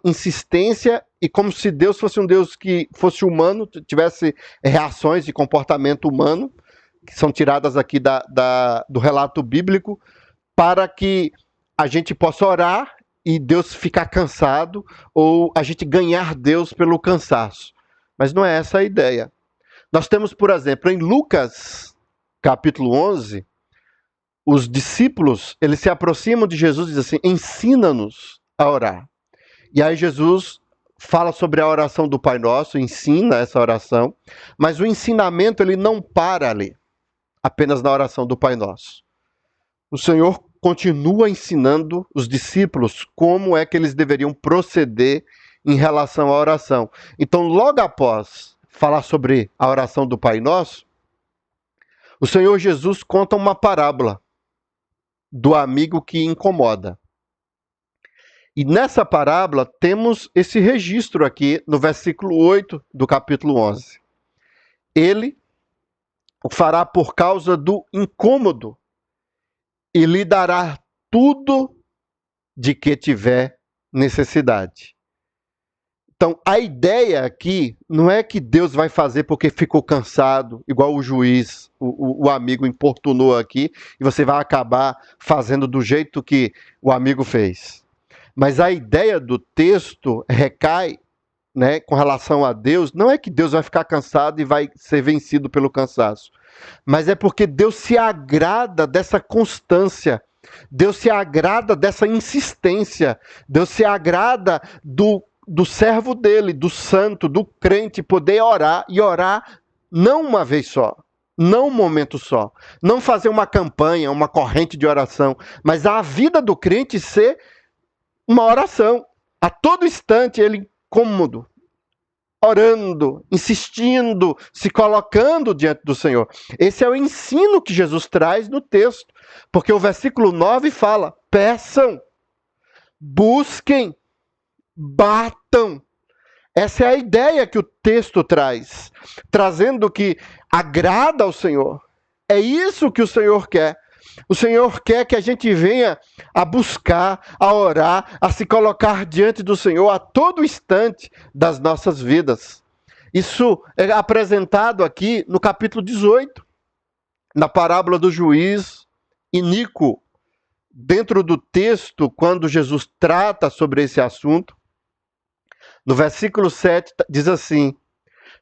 insistência e como se Deus fosse um Deus que fosse humano, tivesse reações de comportamento humano, que são tiradas aqui do relato bíblico, para que a gente possa orar e Deus ficar cansado, ou a gente ganhar Deus pelo cansaço. Mas não é essa a ideia. Nós temos, por exemplo, em Lucas, capítulo 11, os discípulos, eles se aproximam de Jesus e dizem assim, ensina-nos a orar. E aí Jesus fala sobre a oração do Pai Nosso, ensina essa oração, mas o ensinamento ele não para ali, apenas na oração do Pai Nosso. O Senhor continua ensinando os discípulos como é que eles deveriam proceder em relação à oração. Então, logo após falar sobre a oração do Pai Nosso, o Senhor Jesus conta uma parábola do amigo que incomoda. E nessa parábola temos esse registro aqui no versículo 8 do capítulo 11. Ele o fará por causa do incômodo e lhe dará tudo de que tiver necessidade. Então, a ideia aqui não é que Deus vai fazer porque ficou cansado, igual o juiz, o amigo importunou aqui, e você vai acabar fazendo do jeito que o amigo fez. Mas a ideia do texto recai, né, com relação a Deus, não é que Deus vai ficar cansado e vai ser vencido pelo cansaço, mas é porque Deus se agrada dessa constância, Deus se agrada dessa insistência, Deus se agrada do servo dele, do santo, do crente, poder orar, e orar não uma vez só, não um momento só, não fazer uma campanha, uma corrente de oração, mas a vida do crente ser uma oração. A todo instante ele incômodo, orando, insistindo, se colocando diante do Senhor. Esse é o ensino que Jesus traz no texto, porque o versículo 9 fala, peçam, busquem, batam. Essa é a ideia que o texto traz, trazendo que agrada ao Senhor. É isso que o Senhor quer. O Senhor quer que a gente venha a buscar, a orar, a se colocar diante do Senhor a todo instante das nossas vidas. Isso é apresentado aqui no capítulo 18, na parábola do juiz iníquo. Dentro do texto, quando Jesus trata sobre esse assunto, no versículo 7 diz assim,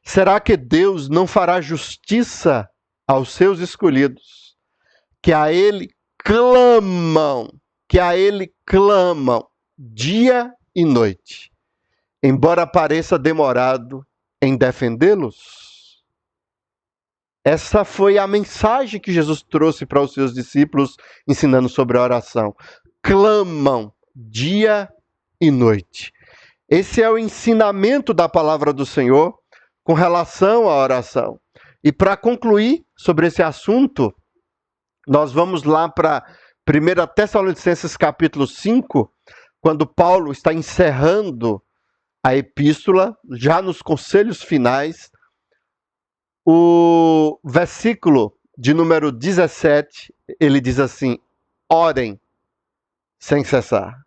será que Deus não fará justiça aos seus escolhidos, que a Ele clamam dia e noite, embora pareça demorado em defendê-los? Essa foi a mensagem que Jesus trouxe para os seus discípulos, ensinando sobre a oração. Clamam dia e noite. Esse é o ensinamento da palavra do Senhor com relação à oração. E para concluir sobre esse assunto, nós vamos lá para 1 Tessalonicenses capítulo 5, quando Paulo está encerrando a epístola, já nos conselhos finais, o versículo de número 17, ele diz assim, orem sem cessar.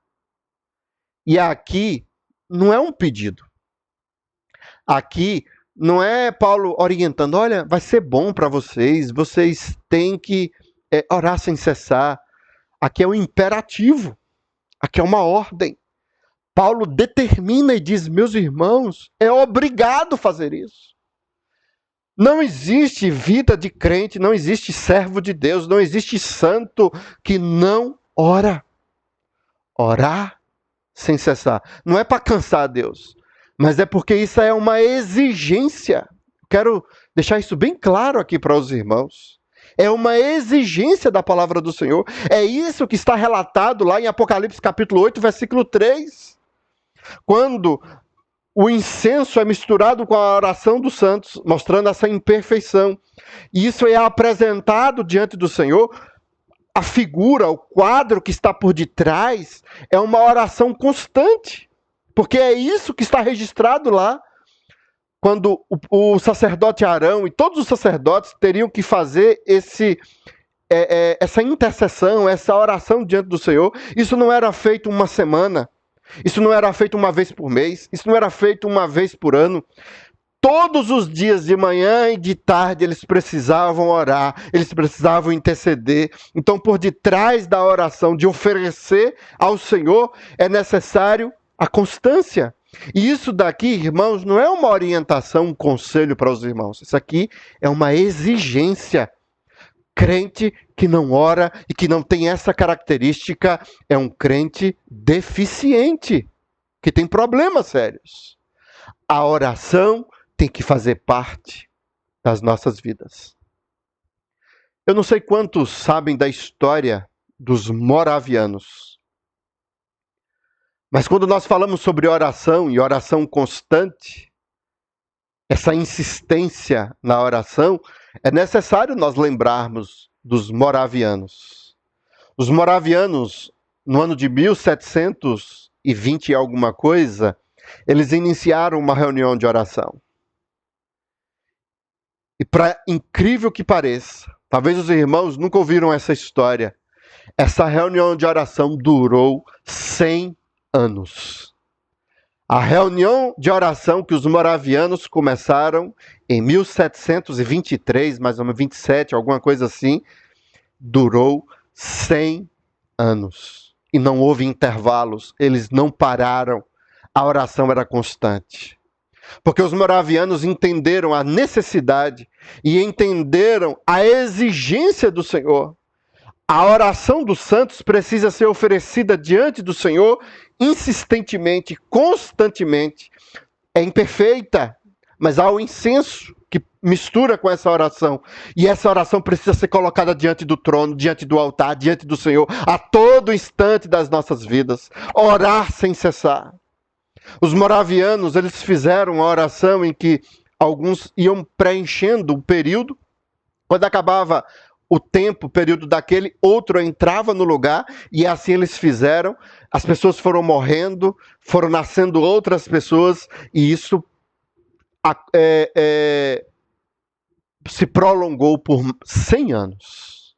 E aqui não é um pedido. Aqui não é Paulo orientando, olha, vai ser bom para vocês têm que orar sem cessar. Aqui é um imperativo, aqui é uma ordem. Paulo determina e diz, meus irmãos, é obrigado fazer isso. Não existe vida de crente, não existe servo de Deus, não existe santo que não ora. Orar sem cessar. Não é para cansar Deus, mas é porque isso é uma exigência. Quero deixar isso bem claro aqui para os irmãos. É uma exigência da palavra do Senhor. É isso que está relatado lá em Apocalipse capítulo 8, versículo 3. Quando o incenso é misturado com a oração dos santos, mostrando essa imperfeição. E isso é apresentado diante do Senhor. A figura, o quadro que está por detrás é uma oração constante. Porque é isso que está registrado lá. Quando o sacerdote Arão e todos os sacerdotes teriam que fazer essa intercessão, essa oração diante do Senhor. Isso não era feito uma semana. Isso não era feito uma vez por mês, isso não era feito uma vez por ano. Todos os dias, de manhã e de tarde, eles precisavam orar, eles precisavam interceder. Então, por detrás da oração, de oferecer ao Senhor, é necessário a constância. E isso daqui, irmãos, não é uma orientação, um conselho para os irmãos. Isso aqui é uma exigência. Crente que não ora e que não tem essa característica é um crente deficiente, que tem problemas sérios. A oração tem que fazer parte das nossas vidas. Eu não sei quantos sabem da história dos moravianos, mas quando nós falamos sobre oração e oração constante, essa insistência na oração, é necessário nós lembrarmos dos moravianos. Os moravianos, no ano de 1720 e alguma coisa, eles iniciaram uma reunião de oração. E para incrível que pareça, talvez os irmãos nunca ouviram essa história, essa reunião de oração durou 100 anos. A reunião de oração que os moravianos começaram em 1723, mais ou menos 27, alguma coisa assim, durou 100 anos. E não houve intervalos, eles não pararam, a oração era constante. Porque os moravianos entenderam a necessidade e entenderam a exigência do Senhor. A oração dos santos precisa ser oferecida diante do Senhor insistentemente, constantemente. É imperfeita, mas há o incenso que mistura com essa oração. E essa oração precisa ser colocada diante do trono, diante do altar, diante do Senhor, a todo instante das nossas vidas. Orar sem cessar. Os moravianos, eles fizeram uma oração em que alguns iam preenchendo o período. Quando acabava o tempo, o período daquele, outro entrava no lugar, e assim eles fizeram. As pessoas foram morrendo, foram nascendo outras pessoas, e isso se prolongou por 100 anos.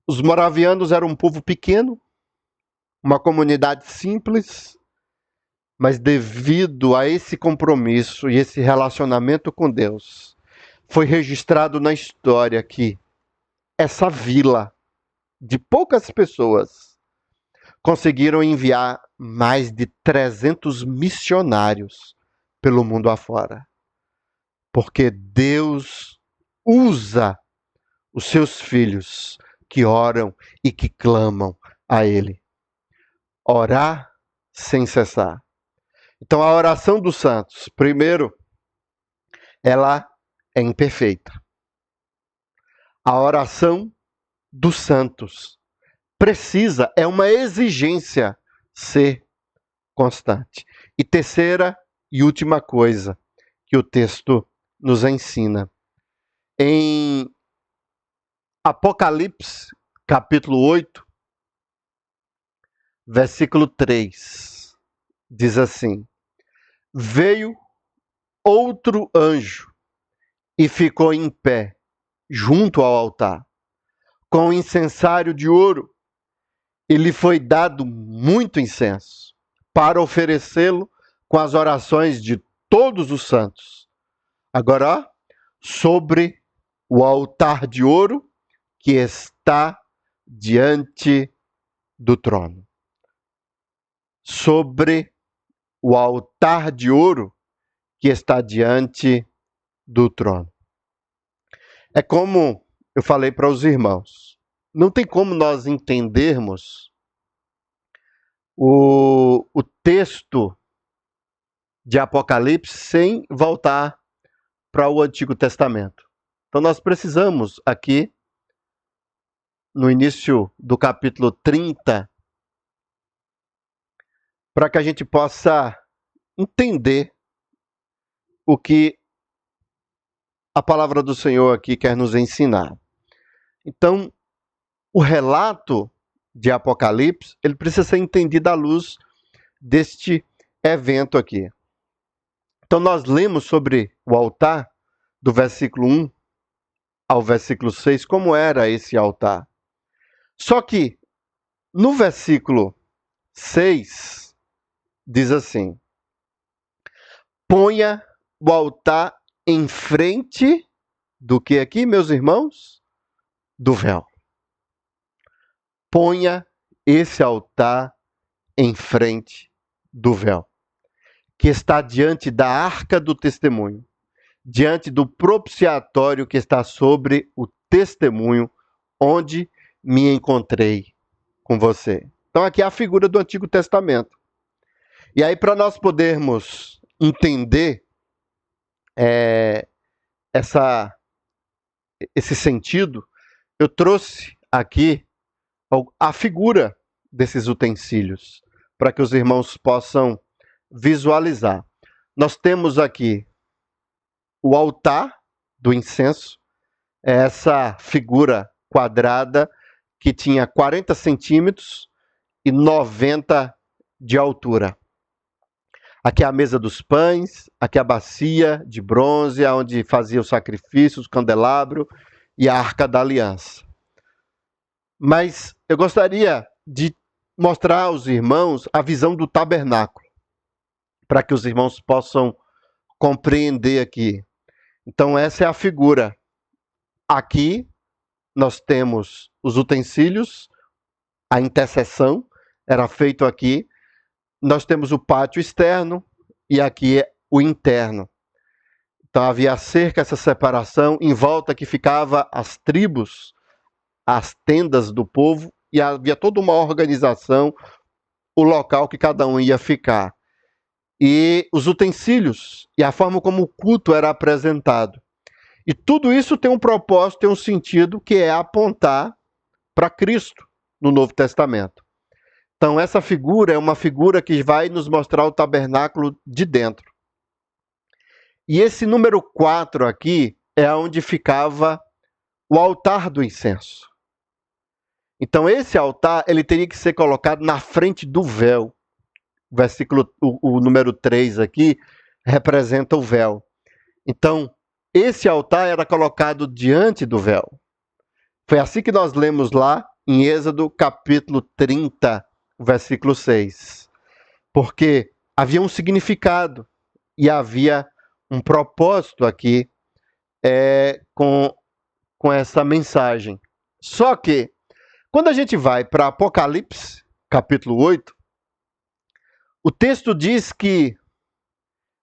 Os moravianos eram um povo pequeno, uma comunidade simples, mas devido a esse compromisso e esse relacionamento com Deus, foi registrado na história que essa vila de poucas pessoas conseguiram enviar mais de 300 missionários pelo mundo afora. Porque Deus usa os seus filhos que oram e que clamam a Ele. Orar sem cessar. Então a oração dos santos, primeiro, ela é imperfeita. A oração dos santos precisa, é uma exigência ser constante. E terceira e última coisa que o texto nos ensina. Em Apocalipse, capítulo 8, versículo 3, diz assim: veio outro anjo e ficou em pé junto ao altar, com incensário de ouro, e lhe foi dado muito incenso, para oferecê-lo com as orações de todos os santos. Agora, ó, sobre o altar de ouro que está diante do trono. Sobre o altar de ouro que está diante do trono. É como eu falei para os irmãos, não tem como nós entendermos o texto de Apocalipse sem voltar para o Antigo Testamento. Então nós precisamos aqui, no início do capítulo 30, para que a gente possa entender o que a palavra do Senhor aqui quer nos ensinar. Então, o relato de Apocalipse, ele precisa ser entendido à luz deste evento aqui. Então, nós lemos sobre o altar, do versículo 1 ao versículo 6, como era esse altar. Só que, no versículo 6, diz assim: ponha o altar em frente do que aqui, meus irmãos? Do véu. Ponha esse altar em frente do véu, que está diante da arca do testemunho, diante do propiciatório que está sobre o testemunho, onde me encontrei com você. Então aqui é a figura do Antigo Testamento. E aí, para nós podermos entender esse sentido, eu trouxe aqui a figura desses utensílios, para que os irmãos possam visualizar. Nós temos aqui o altar do incenso, essa figura quadrada que tinha 40 centímetros e 90 de altura. Aqui é a mesa dos pães, aqui é a bacia de bronze, onde fazia os sacrifícios, o candelabro e a arca da aliança. Mas eu gostaria de mostrar aos irmãos a visão do tabernáculo, para que os irmãos possam compreender aqui. Então essa é a figura. Aqui nós temos os utensílios, a intercessão era feito aqui. Nós temos o pátio externo e aqui é o interno. Então havia a cerca, essa separação, em volta que ficava as tribos, as tendas do povo, e havia toda uma organização, o local que cada um ia ficar. E os utensílios e a forma como o culto era apresentado. E tudo isso tem um propósito, tem um sentido, que é apontar para Cristo no Novo Testamento. Então essa figura é uma figura que vai nos mostrar o tabernáculo de dentro. E esse número 4 aqui é onde ficava o altar do incenso. Então esse altar ele teria que ser colocado na frente do véu. O número 3 aqui representa o véu. Então esse altar era colocado diante do véu. Foi assim que nós lemos lá em Êxodo capítulo 30, versículo 6. Porque havia um significado e havia um propósito aqui com essa mensagem. Só que, quando a gente vai para Apocalipse, capítulo 8, o texto diz que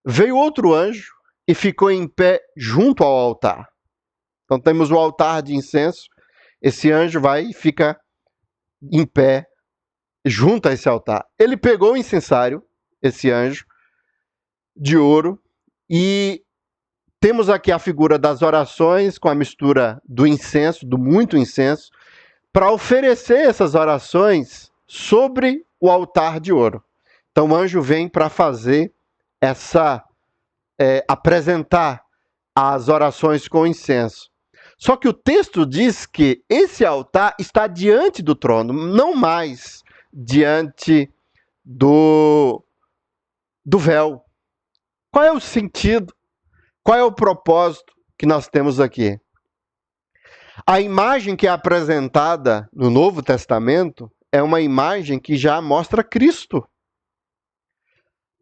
veio outro anjo e ficou em pé junto ao altar. Então temos o altar de incenso, esse anjo vai e fica em pé junto a esse altar. Ele pegou o incensário, esse anjo, de ouro, e temos aqui a figura das orações com a mistura do incenso, do muito incenso, para oferecer essas orações sobre o altar de ouro. Então o anjo vem para fazer apresentar as orações com incenso. Só que o texto diz que esse altar está diante do trono, não mais diante do véu. Qual é o sentido? Qual é o propósito que nós temos aqui? A imagem que é apresentada no Novo Testamento é uma imagem que já mostra Cristo.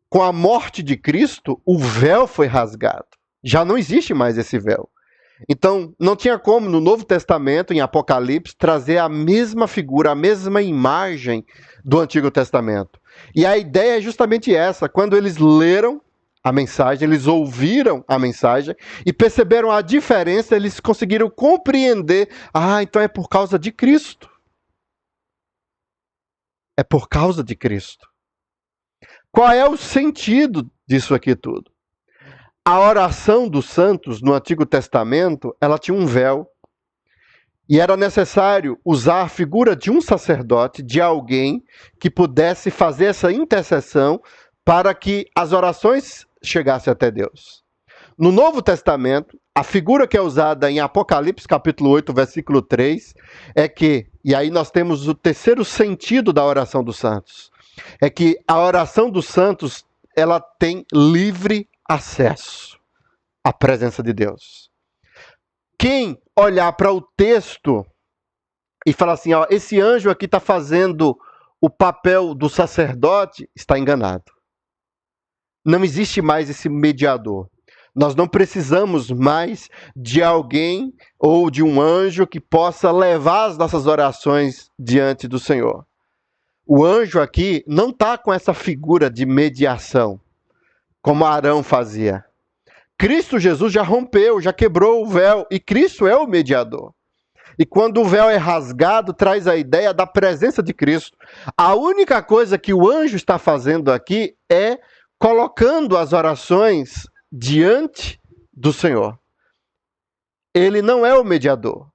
Com a morte de Cristo, o véu foi rasgado. Já não existe mais esse véu. Então, não tinha como, no Novo Testamento, em Apocalipse, trazer a mesma figura, a mesma imagem do Antigo Testamento. E a ideia é justamente essa. Quando eles leram a mensagem, eles ouviram a mensagem e perceberam a diferença, eles conseguiram compreender. Ah, então é por causa de Cristo. É por causa de Cristo. Qual é o sentido disso aqui tudo? A oração dos santos no Antigo Testamento, ela tinha um véu. E era necessário usar a figura de um sacerdote, de alguém que pudesse fazer essa intercessão para que as orações chegassem até Deus. No Novo Testamento, a figura que é usada em Apocalipse, capítulo 8, versículo 3, é que, e aí nós temos o terceiro sentido da oração dos santos, é que a oração dos santos, ela tem livre acesso à presença de Deus. Quem olhar para o texto e falar assim, ó, esse anjo aqui está fazendo o papel do sacerdote, está enganado. Não existe mais esse mediador. Nós não precisamos mais de alguém ou de um anjo que possa levar as nossas orações diante do Senhor. O anjo aqui não está com essa figura de mediação, como Arão fazia. Cristo Jesus já rompeu, já quebrou o véu, e Cristo é o mediador. E quando o véu é rasgado, traz a ideia da presença de Cristo. A única coisa que o anjo está fazendo aqui é colocando as orações diante do Senhor. Ele não é o mediador,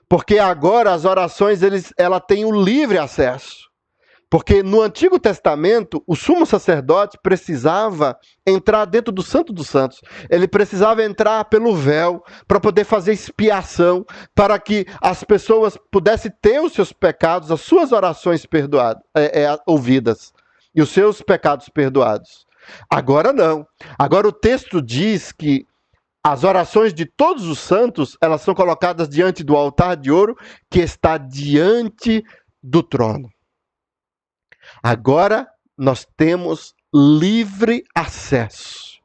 porque agora as orações ela tem o livre acesso. Porque no Antigo Testamento, o sumo sacerdote precisava entrar dentro do Santo dos Santos. Ele precisava entrar pelo véu para poder fazer expiação, para que as pessoas pudessem ter os seus pecados, as suas orações ouvidas e os seus pecados perdoados. Agora não. Agora o texto diz que as orações de todos os santos, elas são colocadas diante do altar de ouro que está diante do trono. Agora nós temos livre acesso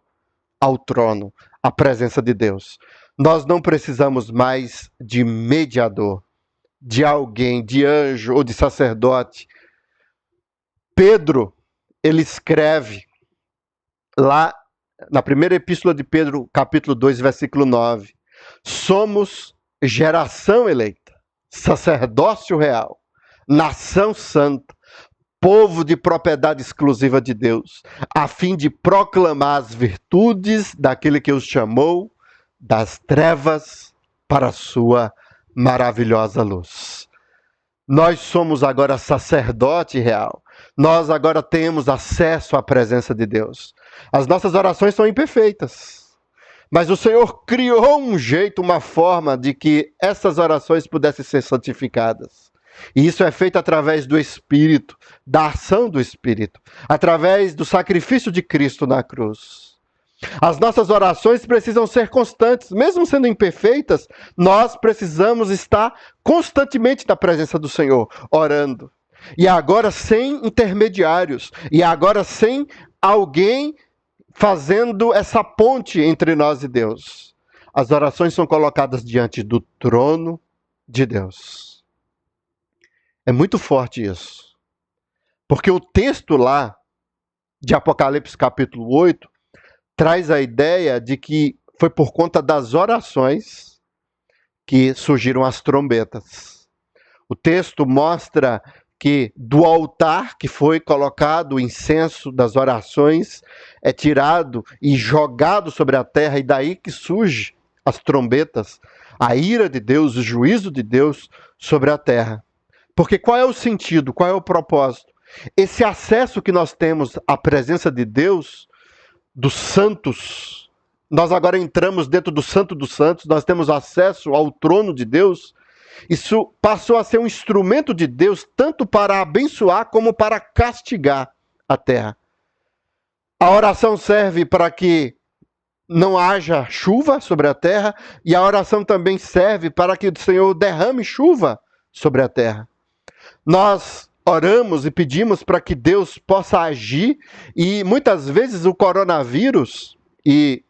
ao trono, à presença de Deus. Nós não precisamos mais de mediador, de alguém, de anjo ou de sacerdote. Pedro, ele escreve lá na primeira epístola de Pedro, capítulo 2, versículo 9. Somos geração eleita, sacerdócio real, nação santa, povo de propriedade exclusiva de Deus, a fim de proclamar as virtudes daquele que os chamou das trevas para a sua maravilhosa luz. Nós somos agora sacerdote real. Nós agora temos acesso à presença de Deus. As nossas orações são imperfeitas, mas o Senhor criou um jeito, uma forma de que essas orações pudessem ser santificadas. E isso é feito através do Espírito, da ação do Espírito, através do sacrifício de Cristo na cruz. As nossas orações precisam ser constantes, mesmo sendo imperfeitas, nós precisamos estar constantemente na presença do Senhor, orando. E agora sem intermediários, e agora sem alguém fazendo essa ponte entre nós e Deus. As orações são colocadas diante do trono de Deus. É muito forte isso. Porque o texto lá, de Apocalipse capítulo 8, traz a ideia de que foi por conta das orações que surgiram as trombetas. O texto mostra que do altar que foi colocado o incenso das orações é tirado e jogado sobre a terra, e daí que surge as trombetas, a ira de Deus, o juízo de Deus sobre a terra. Porque qual é o sentido, qual é o propósito? Esse acesso que nós temos à presença de Deus, dos santos, nós agora entramos dentro do Santo dos Santos, nós temos acesso ao trono de Deus. Isso passou a ser um instrumento de Deus tanto para abençoar como para castigar a terra. A oração serve para que não haja chuva sobre a terra, e a oração também serve para que o Senhor derrame chuva sobre a terra. Nós oramos e pedimos para que Deus possa agir, e muitas vezes o coronavírus e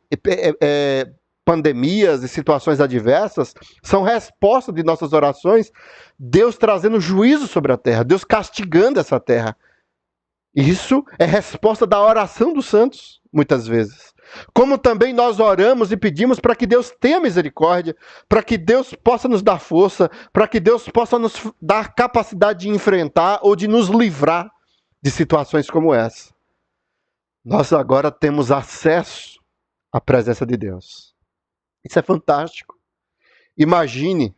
pandemias e situações adversas são resposta de nossas orações, Deus trazendo juízo sobre a terra, Deus castigando essa terra. Isso é resposta da oração dos santos, muitas vezes. Como também nós oramos e pedimos para que Deus tenha misericórdia, para que Deus possa nos dar força, para que Deus possa nos dar capacidade de enfrentar ou de nos livrar de situações como essa. Nós agora temos acesso à presença de Deus. Isso é fantástico. Imagine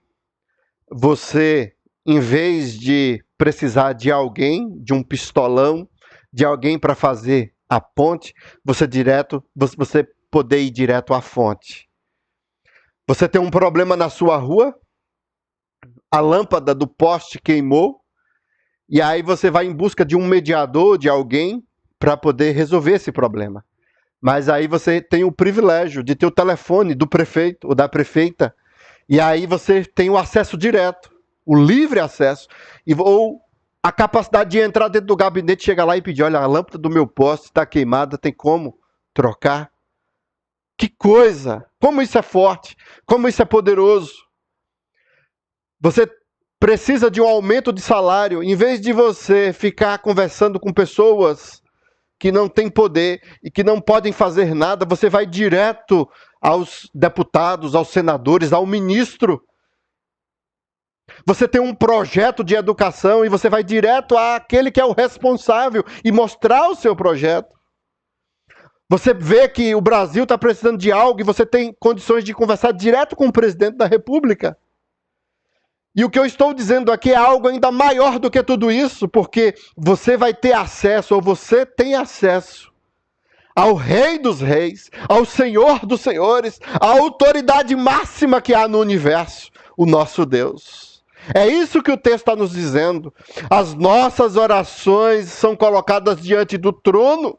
você, em vez de precisar de alguém, de um pistolão, de alguém para fazer a ponte, você poder ir direto à fonte. Você tem um problema na sua rua, a lâmpada do poste queimou, e aí você vai em busca de um mediador, de alguém, para poder resolver esse problema. Mas aí você tem o privilégio de ter o telefone do prefeito ou da prefeita, e aí você tem o acesso direto, o livre acesso, ou a capacidade de entrar dentro do gabinete, chegar lá e pedir: olha, a lâmpada do meu poste está queimada, tem como trocar. Que coisa! Como isso é forte! Como isso é poderoso! Você precisa de um aumento de salário. Em vez de você ficar conversando com pessoas que não têm poder e que não podem fazer nada, você vai direto aos deputados, aos senadores, ao ministro. Você tem um projeto de educação e você vai direto àquele que é o responsável e mostrar o seu projeto. Você vê que o Brasil está precisando de algo e você tem condições de conversar direto com o presidente da República. E o que eu estou dizendo aqui é algo ainda maior do que tudo isso, porque você vai ter acesso, ou você tem acesso, ao Rei dos Reis, ao Senhor dos Senhores, à autoridade máxima que há no universo, o nosso Deus. É isso que o texto está nos dizendo. As nossas orações são colocadas diante do trono.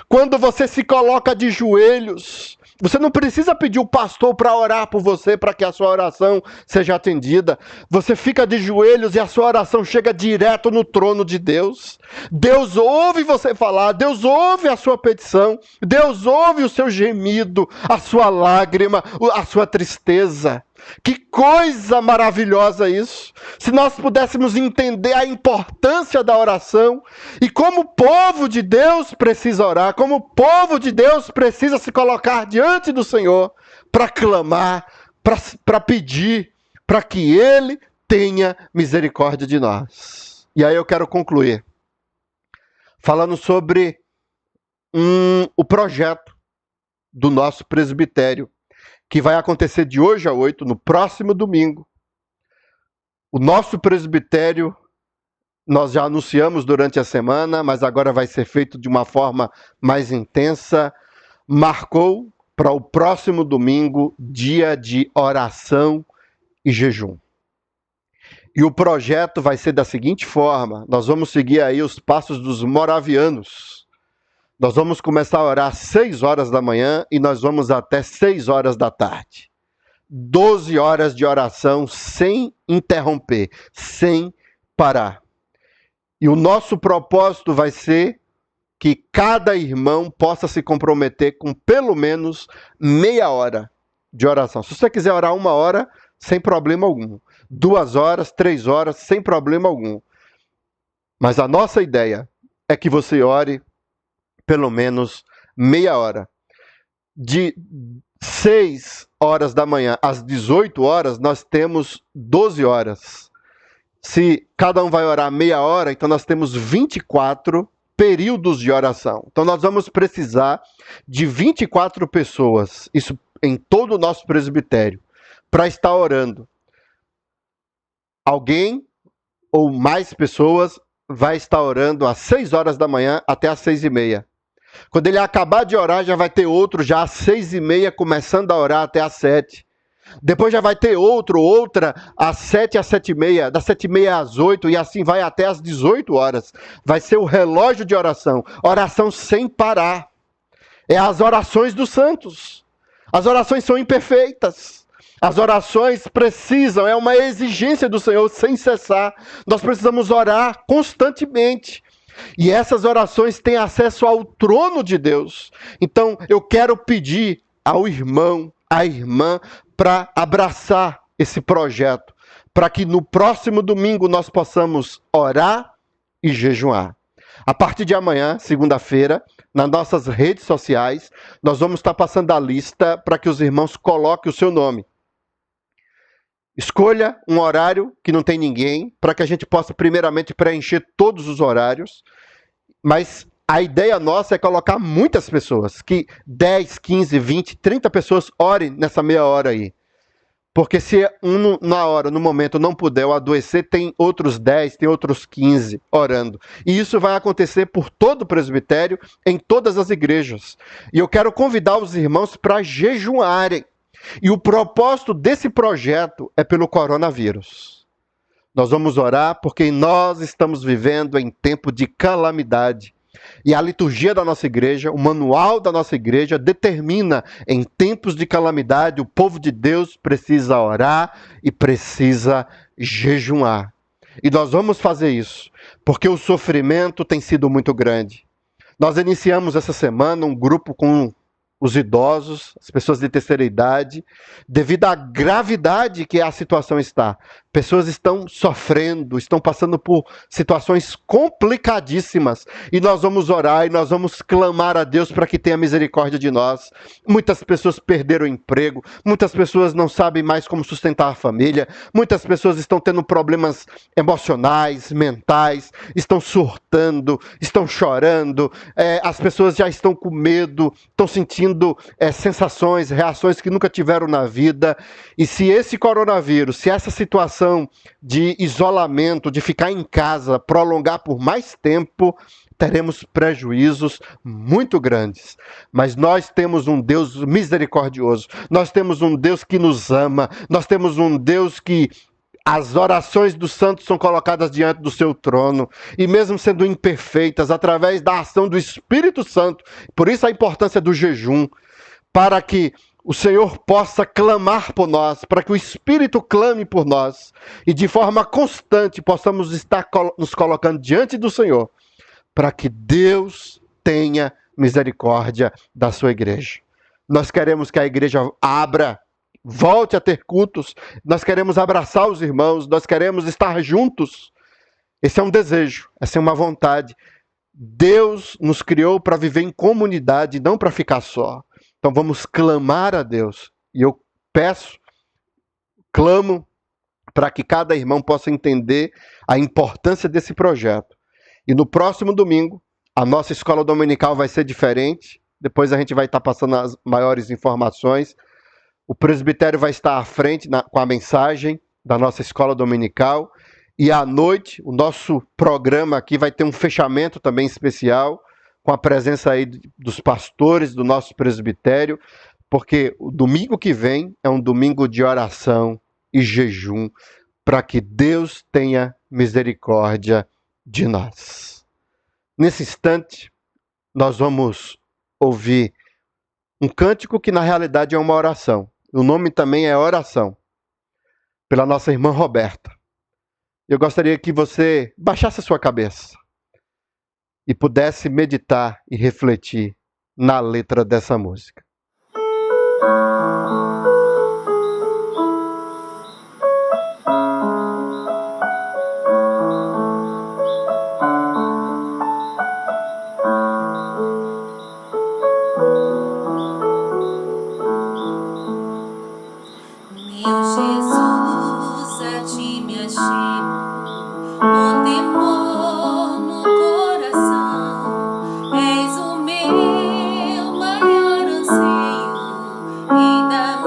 Quando você se coloca de joelhos, você não precisa pedir o pastor para orar por você, para que a sua oração seja atendida. Você fica de joelhos e a sua oração chega direto no trono de Deus. Deus ouve você falar, Deus ouve a sua petição, Deus ouve o seu gemido, a sua lágrima, a sua tristeza. Que coisa maravilhosa isso! Se nós pudéssemos entender a importância da oração e como o povo de Deus precisa orar, como o povo de Deus precisa se colocar diante do Senhor para clamar, para pedir, para que Ele tenha misericórdia de nós. E aí eu quero concluir falando sobre o projeto do nosso presbitério, que vai acontecer de hoje a 8, no próximo domingo. O nosso presbitério, nós já anunciamos durante a semana, mas agora vai ser feito de uma forma mais intensa. Marcou para o próximo domingo, dia de oração e jejum. E o projeto vai ser da seguinte forma: nós vamos seguir aí os passos dos moravianos. Nós vamos começar a orar às 6 horas da manhã e nós vamos até 6 horas da tarde. 12 horas de oração sem interromper, sem parar. E o nosso propósito vai ser que cada irmão possa se comprometer com pelo menos meia hora de oração. Se você quiser orar 1 hora, sem problema algum. 2 horas, 3 horas, sem problema algum. Mas a nossa ideia é que você ore pelo menos meia hora. De 6 horas da manhã às 18 horas, nós temos 12 horas. Se cada um vai orar meia hora, então nós temos 24 períodos de oração. Então nós vamos precisar de 24 pessoas, isso em todo o nosso presbitério, para estar orando. Alguém ou mais pessoas vai estar orando às 6 horas da manhã até às 6h30. Quando ele acabar de orar, já vai ter outro já às 6h30, começando a orar até às 7. Depois já vai ter outra às 7 às 7h30, das 7h30 às 8 e assim vai até às 18 horas. Vai ser o relógio de oração. Oração sem parar. É as orações dos santos. As orações são imperfeitas. As orações precisam, é uma exigência do Senhor sem cessar. Nós precisamos orar constantemente. E essas orações têm acesso ao trono de Deus. Então, eu quero pedir ao irmão, à irmã, para abraçar esse projeto, para que no próximo domingo nós possamos orar e jejuar. A partir de amanhã, segunda-feira, nas nossas redes sociais, nós vamos estar passando a lista para que os irmãos coloquem o seu nome. Escolha um horário que não tem ninguém, para que a gente possa primeiramente preencher todos os horários, mas a ideia nossa é colocar muitas pessoas, que 10, 15, 20, 30 pessoas orem nessa meia hora aí. Porque se no momento não puder ou adoecer, tem outros 10, tem outros 15 orando. E isso vai acontecer por todo o presbitério, em todas as igrejas. E eu quero convidar os irmãos para jejuarem. E o propósito desse projeto é pelo coronavírus. Nós vamos orar porque nós estamos vivendo em tempo de calamidade. E a liturgia da nossa igreja, o manual da nossa igreja determina, em tempos de calamidade, o povo de Deus precisa orar e precisa jejuar. E nós vamos fazer isso, porque o sofrimento tem sido muito grande. Nós iniciamos essa semana um grupo com os idosos, as pessoas de terceira idade, devido à gravidade que a situação está. Pessoas estão sofrendo, estão passando por situações complicadíssimas. E nós vamos orar e nós vamos clamar a Deus para que tenha misericórdia de nós. Muitas pessoas perderam o emprego, muitas pessoas não sabem mais como sustentar a família, muitas pessoas estão tendo problemas emocionais, mentais, estão surtando, estão chorando, as pessoas já estão com medo, estão sentindo sensações, reações que nunca tiveram na vida. E se esse coronavírus, se essa situação de isolamento, de ficar em casa, prolongar por mais tempo, teremos prejuízos muito grandes. Mas nós temos um Deus misericordioso, nós temos um Deus que nos ama, nós temos um Deus que as orações dos santos são colocadas diante do seu trono, e mesmo sendo imperfeitas, através da ação do Espírito Santo, por isso a importância do jejum, para que o Senhor possa clamar por nós, para que o Espírito clame por nós, e de forma constante possamos estar nos colocando diante do Senhor, para que Deus tenha misericórdia da sua igreja. Nós queremos que a igreja abra, volte a ter cultos, nós queremos abraçar os irmãos, nós queremos estar juntos. Esse é um desejo, essa é uma vontade. Deus nos criou para viver em comunidade, não para ficar só. Então vamos clamar a Deus. E eu clamo para que cada irmão possa entender a importância desse projeto. E no próximo domingo, a nossa escola dominical vai ser diferente. Depois a gente vai estar passando as maiores informações. O presbitério vai estar à frente com a mensagem da nossa escola dominical. E à noite, o nosso programa aqui vai ter um fechamento também especial, com a presença aí dos pastores do nosso presbitério, porque o domingo que vem é um domingo de oração e jejum, para que Deus tenha misericórdia de nós. Nesse instante, nós vamos ouvir um cântico que na realidade é uma oração. O nome também é Oração, pela nossa irmã Roberta. Eu gostaria que você baixasse a sua cabeça e pudesse meditar e refletir na letra dessa música. Meu Jesus, a ti me achego, com temor no coração. És o meu maior anseio, e da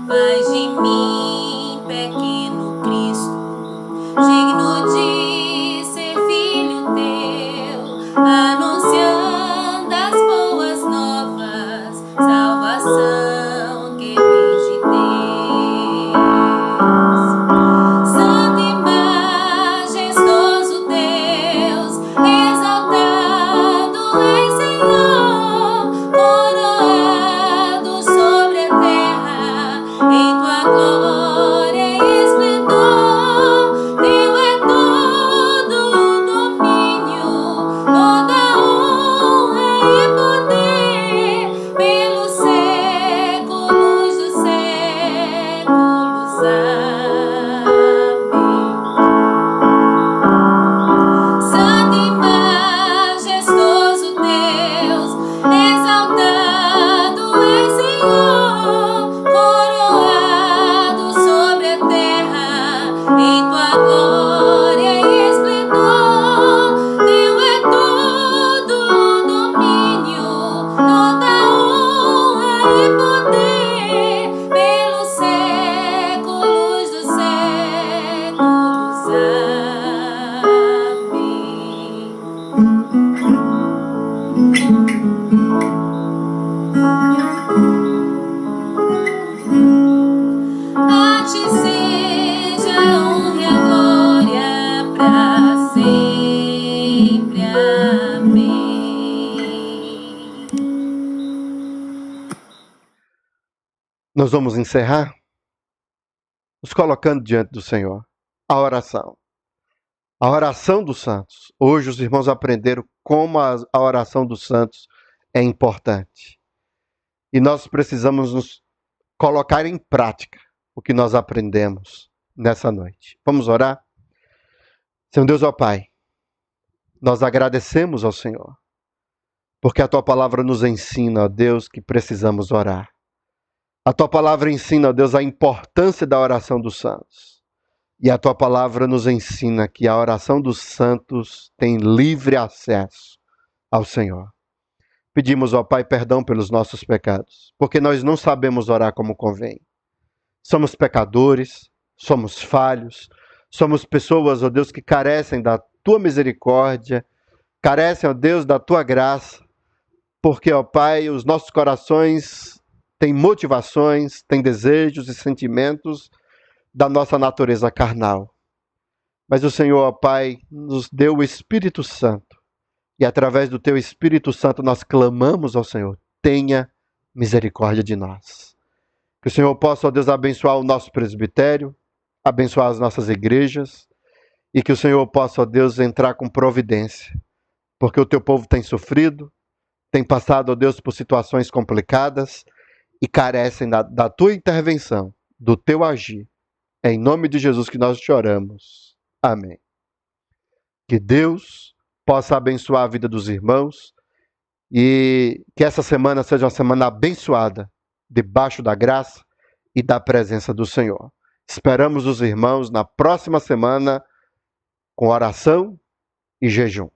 Faz de mim, pequeno Cristo, digno de ser filho teu, anunciando as boas novas, salvação que vem de Deus. Santo e majestoso Deus, exaltado és, Senhor, coroado sobre a terra, em tua glória e esplendor. Teu é todo o domínio, toda honra e poder, pelos séculos dos séculos. Amém. Santo e majestoso Deus, exaltado és, Senhor, coroado sobre a terra, em tua glória e esplendor. Teu é todo o domínio, toda honra e poder, pelos séculos dos séculos. Amém. A ti seja a honra e a glória para sempre. Amém. Nós vamos encerrar nos colocando diante do Senhor. A oração. A oração dos santos. Hoje os irmãos aprenderam como a oração dos santos é importante. E nós precisamos nos colocar em prática o que nós aprendemos nessa noite. Vamos orar? Senhor Deus, ó Pai, nós agradecemos ao Senhor, porque a Tua palavra nos ensina, ó Deus, que precisamos orar. A Tua palavra ensina, ó Deus, a importância da oração dos santos. E a Tua palavra nos ensina que a oração dos santos tem livre acesso ao Senhor. Pedimos, ó Pai, perdão pelos nossos pecados, porque nós não sabemos orar como convém. Somos pecadores, somos falhos, somos pessoas, ó Deus, que carecem da Tua misericórdia, carecem, ó Deus, da Tua graça, porque, ó Pai, os nossos corações têm motivações, têm desejos e sentimentos da nossa natureza carnal. Mas o Senhor, ó Pai, nos deu o Espírito Santo, e através do Teu Espírito Santo nós clamamos ao Senhor, tenha misericórdia de nós. Que o Senhor possa, ó Deus, abençoar o nosso presbitério, abençoar as nossas igrejas, e que o Senhor possa, ó Deus, entrar com providência, porque o Teu povo tem sofrido, tem passado, ó Deus, por situações complicadas e carecem da Tua intervenção, do Teu agir. É em nome de Jesus que nós te oramos. Amém. Que Deus possa abençoar a vida dos irmãos e que essa semana seja uma semana abençoada, debaixo da graça e da presença do Senhor. Esperamos os irmãos na próxima semana com oração e jejum.